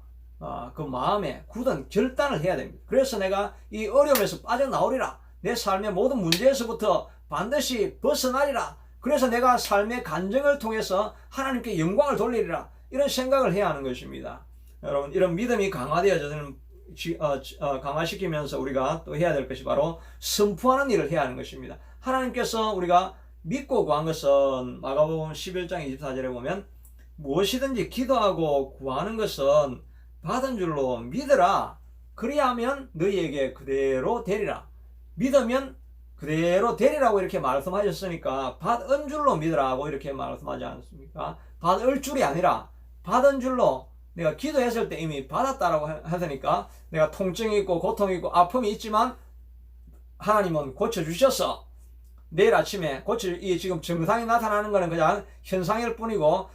그 마음에 굳은 결단을 해야 됩니다. 그래서 내가 이 어려움에서 빠져나오리라. 내 삶의 모든 문제에서부터 반드시 벗어나리라. 그래서 내가 삶의 간증을 통해서 하나님께 영광을 돌리리라. 이런 생각을 해야 하는 것입니다. 여러분 이런 믿음이 강화되어지는 강화시키면서 우리가 또 해야 될 것이 바로 선포하는 일을 해야 하는 것입니다. 하나님께서 우리가 믿고 구한 것은 마가복음 11장 24절에 보면 무엇이든지 기도하고 구하는 것은 받은 줄로 믿으라. 그리하면 너희에게 그대로 되리라. 믿으면 그대로 되리라고 이렇게 말씀하셨으니까 받은 줄로 믿으라고 이렇게 말씀하지 않습니까? 받을 줄이 아니라 받은 줄로, 내가 기도했을 때 이미 받았다라고 하니까 내가 통증이 있고 고통이 있고 아픔이 있지만 하나님은 고쳐주셔서 내일 아침에 이 지금 증상이 나타나는 것은 그냥 현상일 뿐이고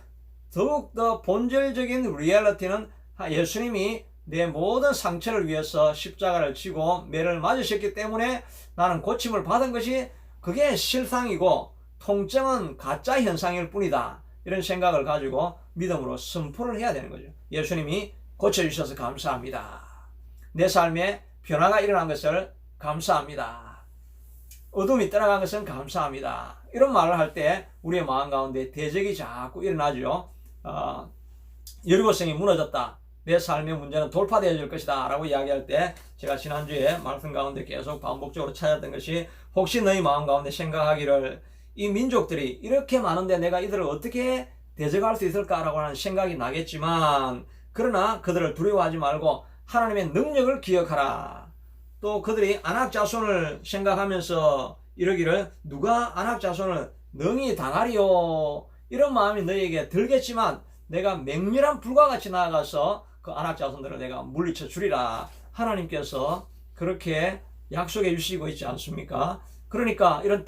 더욱더 본질적인 리얼리티는 예수님이 내 모든 상처를 위해서 십자가를 지고 매를 맞으셨기 때문에 나는 고침을 받은 것이 그게 실상이고 통증은 가짜 현상일 뿐이다. 이런 생각을 가지고 믿음으로 선포를 해야 되는 거죠. 예수님이 고쳐주셔서 감사합니다. 내 삶에 변화가 일어난 것을 감사합니다. 어둠이 떠나간 것은 감사합니다. 이런 말을 할 때 우리의 마음 가운데 대적이 자꾸 일어나죠. 여리고성이 무너졌다. 내 삶의 문제는 돌파되어질 것이다 라고 이야기할 때 제가 지난주에 말씀 가운데 계속 반복적으로 찾았던 것이, 혹시 너희 마음 가운데 생각하기를 이 민족들이 이렇게 많은데 내가 이들을 어떻게 대적할 수 있을까라고 하는 생각이 나겠지만, 그러나 그들을 두려워하지 말고 하나님의 능력을 기억하라. 또 그들이 안악자손을 생각하면서 이러기를 누가 안악자손을 능히 당하리요, 이런 마음이 너희에게 들겠지만 내가 맹렬한 불과 같이 나아가서 그 안악자손들을 내가 물리쳐 주리라. 하나님께서 그렇게 약속해 주시고 있지 않습니까? 그러니까 이런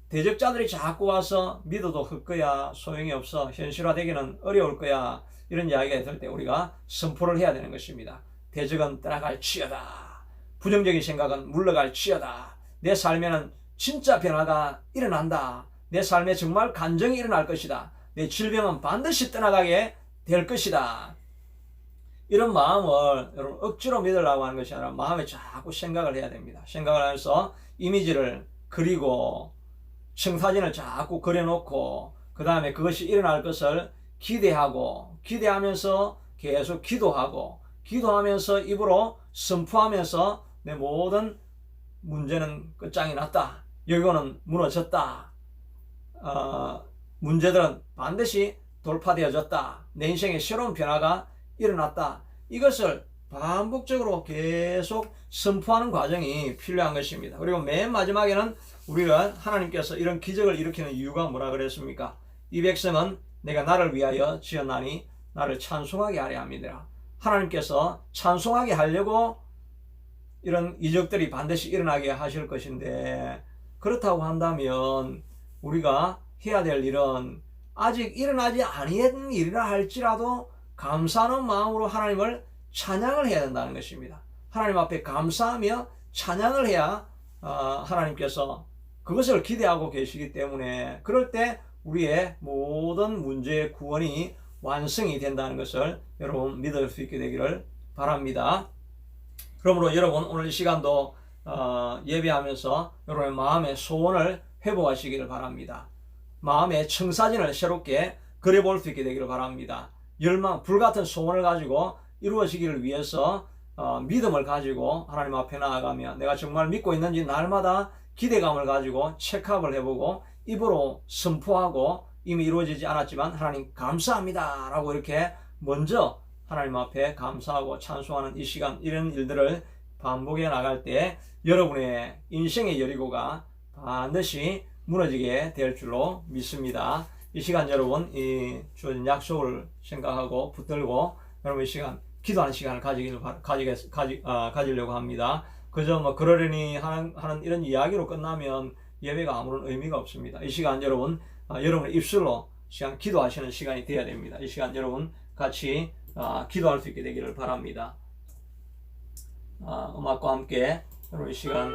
대적자들이 자꾸 와서 믿어도 헛거야, 소용이 없어, 현실화되기는 어려울 거야, 이런 이야기가 있을 때 우리가 선포를 해야 되는 것입니다. 대적은 떠나갈 치여다. 부정적인 생각은 물러갈 치여다. 내 삶에는 진짜 변화가 일어난다. 내 삶에 정말 간정이 일어날 것이다. 내 질병은 반드시 떠나가게 될 것이다. 이런 마음을 여러분 억지로 믿으려고 하는 것이 아니라 마음에 자꾸 생각을 해야 됩니다. 생각을 하면서 이미지를 그리고 청사진을 자꾸 그려놓고 그 다음에 그것이 일어날 것을 기대하면서 계속 기도하면서 입으로 선포하면서 내 모든 문제는 끝장이 났다. 여기는 무너졌다. 문제들은 반드시 돌파되어졌다. 내 인생에 새로운 변화가 일어났다. 이것을 반복적으로 계속 선포하는 과정이 필요한 것입니다. 그리고 맨 마지막에는 우리가 하나님께서 이런 기적을 일으키는 이유가 뭐라 그랬습니까? 이 백성은 내가 나를 위하여 지었나니 나를 찬송하게 하려 함이니라. 하나님께서 찬송하게 하려고 이런 이적들이 반드시 일어나게 하실 것인데, 그렇다고 한다면 우리가 해야 될 일은 아직 일어나지 아니한 일이라 할지라도 감사하는 마음으로 하나님을 찬양을 해야 된다는 것입니다. 하나님 앞에 감사하며 찬양을 해야 하나님께서 그것을 기대하고 계시기 때문에, 그럴 때 우리의 모든 문제의 구원이 완성이 된다는 것을 여러분 믿을 수 있게 되기를 바랍니다. 그러므로 여러분 오늘 이 시간도 예배하면서 여러분의 마음의 소원을 회복하시기를 바랍니다. 마음의 청사진을 새롭게 그려볼 수 있게 되기를 바랍니다. 열망, 불같은 소원을 가지고 이루어지기를 위해서 믿음을 가지고 하나님 앞에 나아가며 내가 정말 믿고 있는지 날마다 기대감을 가지고 체크업을 해보고 입으로 선포하고 이미 이루어지지 않았지만 하나님 감사합니다 라고 이렇게 먼저 하나님 앞에 감사하고 찬송하는 이 시간, 이런 일들을 반복해 나갈 때 여러분의 인생의 여리고가 반드시 무너지게 될 줄로 믿습니다. 이 시간 여러분 이 주어진 약속을 생각하고 붙들고 여러분 이 시간 기도하는 시간을 가지려고 합니다. 그저 뭐 그러려니 하는 이런 이야기로 끝나면 예배가 아무런 의미가 없습니다. 이 시간 여러분 여러분의 입술로 시간 기도하시는 시간이 되어야 됩니다. 이 시간 여러분 같이 기도할 수 있게 되기를 바랍니다. 음악과 함께 여러분 이 시간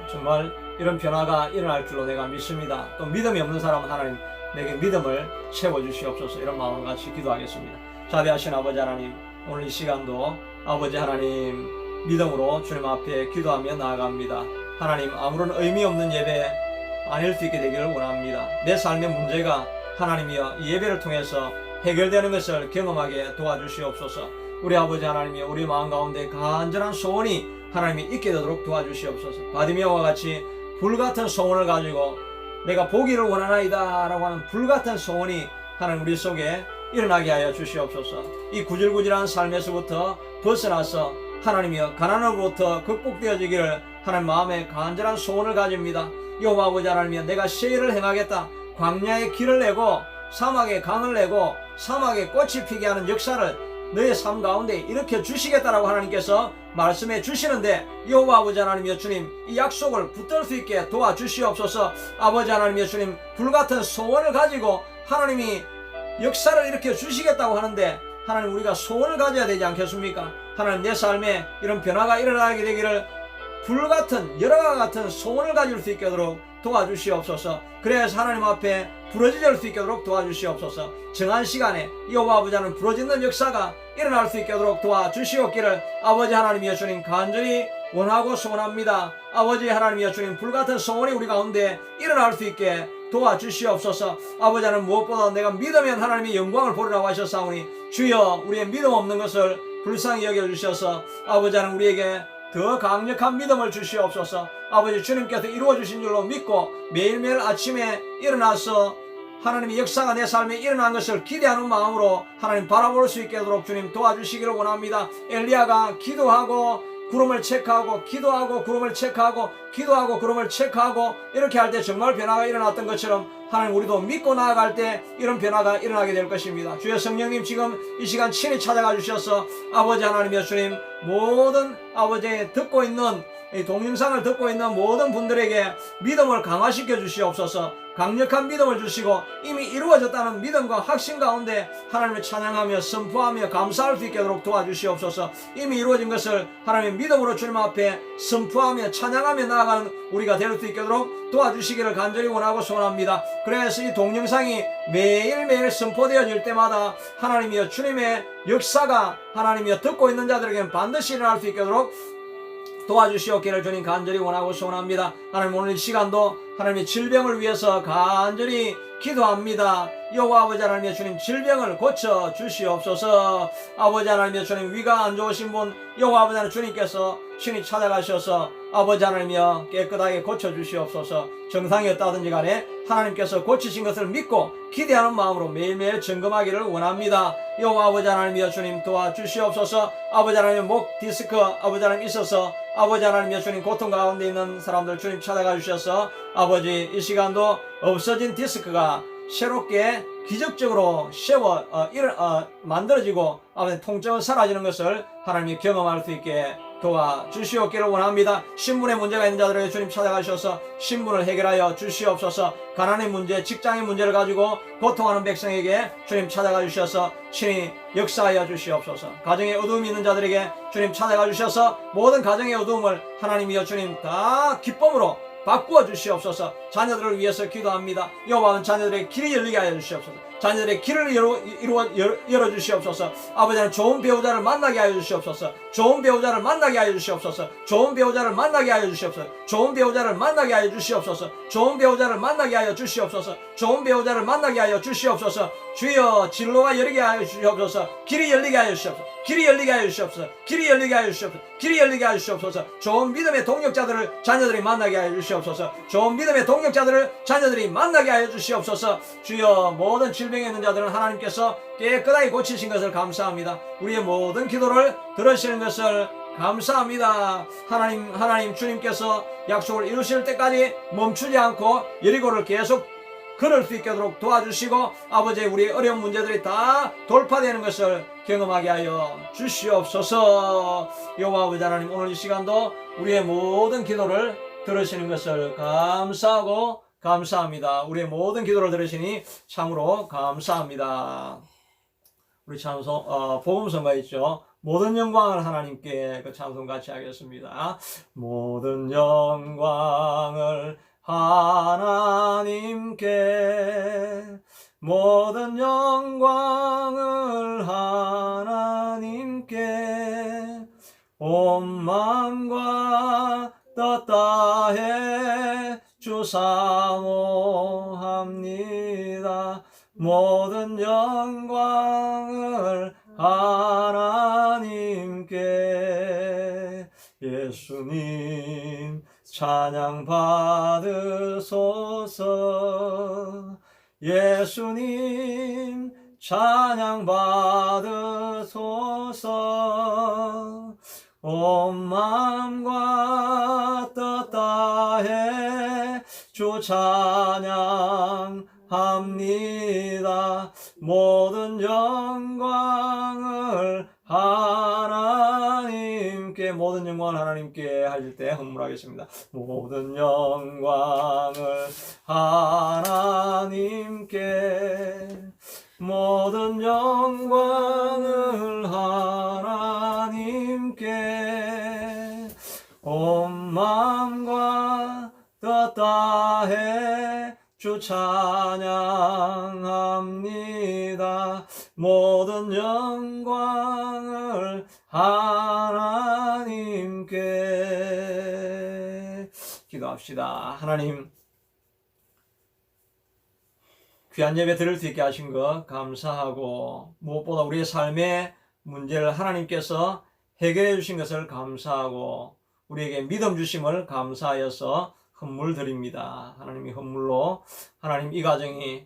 정말 이런 변화가 일어날 줄로 내가 믿습니다. 또 믿음이 없는 사람은 하나님 내게 믿음을 채워주시옵소서. 이런 마음을 같이 기도하겠습니다. 자비하신 아버지 하나님, 오늘 이 시간도 아버지 하나님 믿음으로 주님 앞에 기도하며 나아갑니다. 하나님 아무런 의미 없는 예배 아닐 수 있게 되기를 원합니다. 내 삶의 문제가 하나님이여 이 예배를 통해서 해결되는 것을 경험하게 도와주시옵소서. 우리 아버지 하나님이여 우리 마음 가운데 간절한 소원이 하나님이 있게 되도록 도와주시옵소서. 바디메오와 같이 불같은 소원을 가지고 내가 보기를 원하나이다 라고 하는 불같은 소원이 하나님 우리 속에 일어나게 하여 주시옵소서. 이 구질구질한 삶에서부터 벗어나서 하나님이여 가난으로부터 극복되어지기를 하나님 마음에 간절한 소원을 가집니다. 여호와 아버지 하나님이여 내가 세일을 행하겠다. 광야에 길을 내고 사막에 강을 내고 사막에 꽃이 피게 하는 역사를 너의 삶 가운데 일으켜 주시겠다라고 하나님께서 말씀해 주시는데 여호와 아버지 하나님이여 주님 이 약속을 붙들 수 있게 도와주시옵소서. 아버지 하나님이여 주님 불같은 소원을 가지고 하나님이 역사를 일으켜 주시겠다고 하는데 하나님 우리가 소원을 가져야 되지 않겠습니까? 하나님 내 삶에 이런 변화가 일어나게 되기를 불같은 여러와 같은 소원을 가질 수 있도록 도와주시옵소서. 그래서 하나님 앞에 부러질 수 있도록 도와주시옵소서. 정한 시간에 여호와 아버지 하나님 부러지는 역사가 일어날 수 있도록 도와주시옵기를 아버지 하나님이여 주님 간절히 원하고 소원합니다. 아버지 하나님이여 주님 불같은 소원이 우리 가운데 일어날 수 있게 도와주시옵소서. 아버지 하나님 무엇보다 내가 믿으면 하나님의 영광을 보리라고 하셨사오니 주여 우리의 믿음 없는 것을 불쌍히 여겨주셔서 아버지 하나님 우리에게 더 강력한 믿음을 주시옵소서. 아버지 주님께서 이루어주신 줄로 믿고 매일매일 아침에 일어나서 하나님의 역사가 내 삶에 일어난 것을 기대하는 마음으로 하나님 바라볼 수 있게 하도록 주님 도와주시기를 원합니다. 엘리야가 기도하고 구름을 체크하고 기도하고 구름을 체크하고 기도하고 구름을 체크하고 이렇게 할 때 정말 변화가 일어났던 것처럼 하나님 우리도 믿고 나아갈 때 이런 변화가 일어나게 될 것입니다. 주여 성령님 지금 이 시간 친히 찾아가 주셔서 아버지 하나님이여 주님 모든 아버지 듣고 있는 이 동영상을 듣고 있는 모든 분들에게 믿음을 강화시켜 주시옵소서. 강력한 믿음을 주시고 이미 이루어졌다는 믿음과 확신 가운데 하나님을 찬양하며 선포하며 감사할 수 있게 하도록 도와주시옵소서. 이미 이루어진 것을 하나님의 믿음으로 주님 앞에 선포하며 찬양하며 나아가는 우리가 될 수 있게 하도록 도와주시기를 간절히 원하고 소원합니다. 그래서 이 동영상이 매일매일 선포되어질 때마다 하나님이여 주님의 역사가 하나님이여 듣고 있는 자들에게는 반드시 일어날 수 있게 하도록 도와주시옵기를 주님 간절히 원하고 소원합니다. 하나님 오늘 이 시간도 하나님의 질병을 위해서 간절히 기도합니다. 여호와 아버지 하나님의 주님 질병을 고쳐 주시옵소서. 아버지 하나님의 주님 위가 안 좋으신 분 여호와 아버지 하나님 주님께서 친히 찾아가셔서 아버지 하나님이여 깨끗하게 고쳐 주시옵소서. 정상이었다든지 간에 하나님께서 고치신 것을 믿고 기대하는 마음으로 매일매일 점검하기를 원합니다. 여호와 아버지 하나님이여 주님 도와주시옵소서. 아버지 하나님 목 디스크 아버지 하나님 있어서 아버지 하나님이여 주님 고통 가운데 있는 사람들 주님 찾아가 주셔서 아버지 이 시간도 없어진 디스크가 새롭게 기적적으로 만들어지고 아버지 통증은 사라지는 것을 하나님이 경험할 수 있게 도와주시옵기를 원합니다. 신분의 문제가 있는 자들에게 주님 찾아가셔서 신분을 해결하여 주시옵소서. 가난의 문제, 직장의 문제를 가지고 고통하는 백성에게 주님 찾아가 주셔서 친히 역사하여 주시옵소서. 가정에 어두움이 있는 자들에게 주님 찾아가 주셔서 모든 가정의 어두움을 하나님이여 주님 다 기쁨으로 바꾸어 주시옵소서. 자녀들을 위해서 기도합니다. 여호와는 자녀들의 길이 열리게 하여 주시옵소서. 자녀들의 길을 열어주시옵소서. 아버지는 좋은 배우자를 만나게 하여 주시옵소서. 좋은 배우자를 만나게 하여 주시옵소서. 좋은 배우자를 만나게 하여 주시옵소서. 좋은 배우자를 만나게 하여 주시옵소서. 좋은 배우자를 만나게 하여 주시옵소서. 좋은 배우자를 만나게 하여 주시옵소서. 주여 진로가 열리게 하여 주시옵소서. 길이 열리게 하여 주시옵소서. 길이 열리게 하여 주시옵소서. 길이 열리게 하여 주시옵소서. 길이 열리게 하여 주시옵소서. 좋은 믿음의 동력자들을 자녀들이 만나게 하여 주시옵소서. 좋은 믿음의 동력자들을 자녀들이 만나게 하여 주시옵소서. 주여 모든 질병에 있는 자들은 하나님께서 깨끗하게 고치신 것을 감사합니다. 우리의 모든 기도를 들으시는 것을 감사합니다. 하나님 주님께서 약속을 이루실 때까지 멈추지 않고 여리고를 계속 걸을 수 있게 하도록 도와주시고 아버지 우리의 어려운 문제들이 다 돌파되는 것을 경험하게 하여 주시옵소서. 여호와 아버지 하나님 오늘 이 시간도 우리의 모든 기도를 들으시는 것을 감사하고 감사합니다. 우리의 모든 기도를 들으시니 참으로 감사합니다. 우리 찬송 복음성가 있죠. 모든 영광을 하나님께 그 찬송 같이 하겠습니다. 모든 영광을 하나님께 모든 영광을 하나님께 온 마음과 뜻 다해 주사모합니다. 모든 영광을 하나님께 예수님 찬양 받으소서. 예수님 찬양 받으소서. 온 마음과 뜻 다해 주 찬양합니다. 모든 영광을 하나님께, 모든 영광을 하나님께 하실 때 흥분하겠습니다. 모든 영광을 하나님께, 모든 영광을 하나님께, 온 마음과 뜻 다해 주 찬양합니다. 모든 영광을 하나님께. 기도합시다. 하나님, 귀한 예배 드릴 수 있게 하신 것 감사하고, 무엇보다 우리의 삶의 문제를 하나님께서 해결해 주신 것을 감사하고, 우리에게 믿음 주심을 감사하여서 헌물 드립니다. 하나님이 헌물로 하나님 이 가정이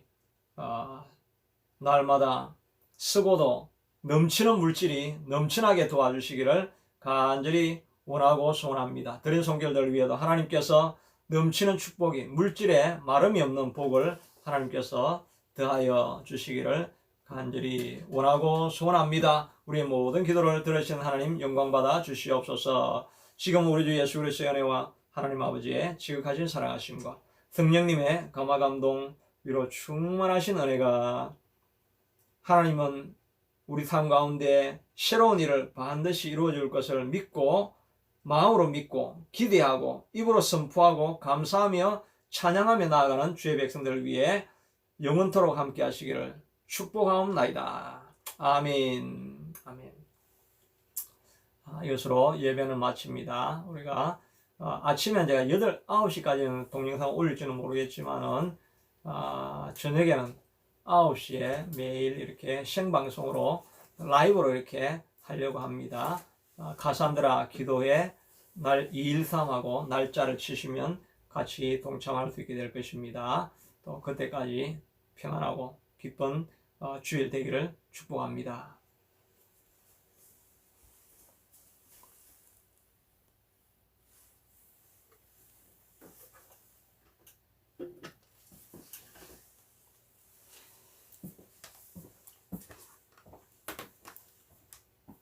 날마다 쓰고도 넘치는 물질이 넘치나게 도와주시기를 간절히 원하고 소원합니다. 드린 손길들을 위해도 하나님께서 넘치는 축복이, 물질에 마름이 없는 복을 하나님께서 더하여 주시기를 간절히 원하고 소원합니다. 우리의 모든 기도를 들으신 하나님 영광받아 주시옵소서. 지금 우리 주 예수 그리스도의 은혜와 하나님 아버지의 지극하신 사랑하심과 성령님의 감화감동 위로 충만하신 은혜가, 하나님은 우리 삶 가운데 새로운 일을 반드시 이루어 줄 것을 믿고, 마음으로 믿고 기대하고 입으로 선포하고 감사하며 찬양하며 나아가는 주의 백성들을 위해 영원토록 함께 하시기를 축복하옵나이다. 아멘. 아멘. 이것으로 예배는 마칩니다. 우리가 아침에 제가 9시까지는 동영상 올릴지는 모르겠지만은 저녁에는 9시에 매일 이렇게 생방송으로 라이브로 이렇게 하려고 합니다. 가산드라 기도에 날 213하고 날짜를 치시면 같이 동참할 수 있게 될 것입니다. 또 그때까지 평안하고 기쁜 주일 되기를 축복합니다.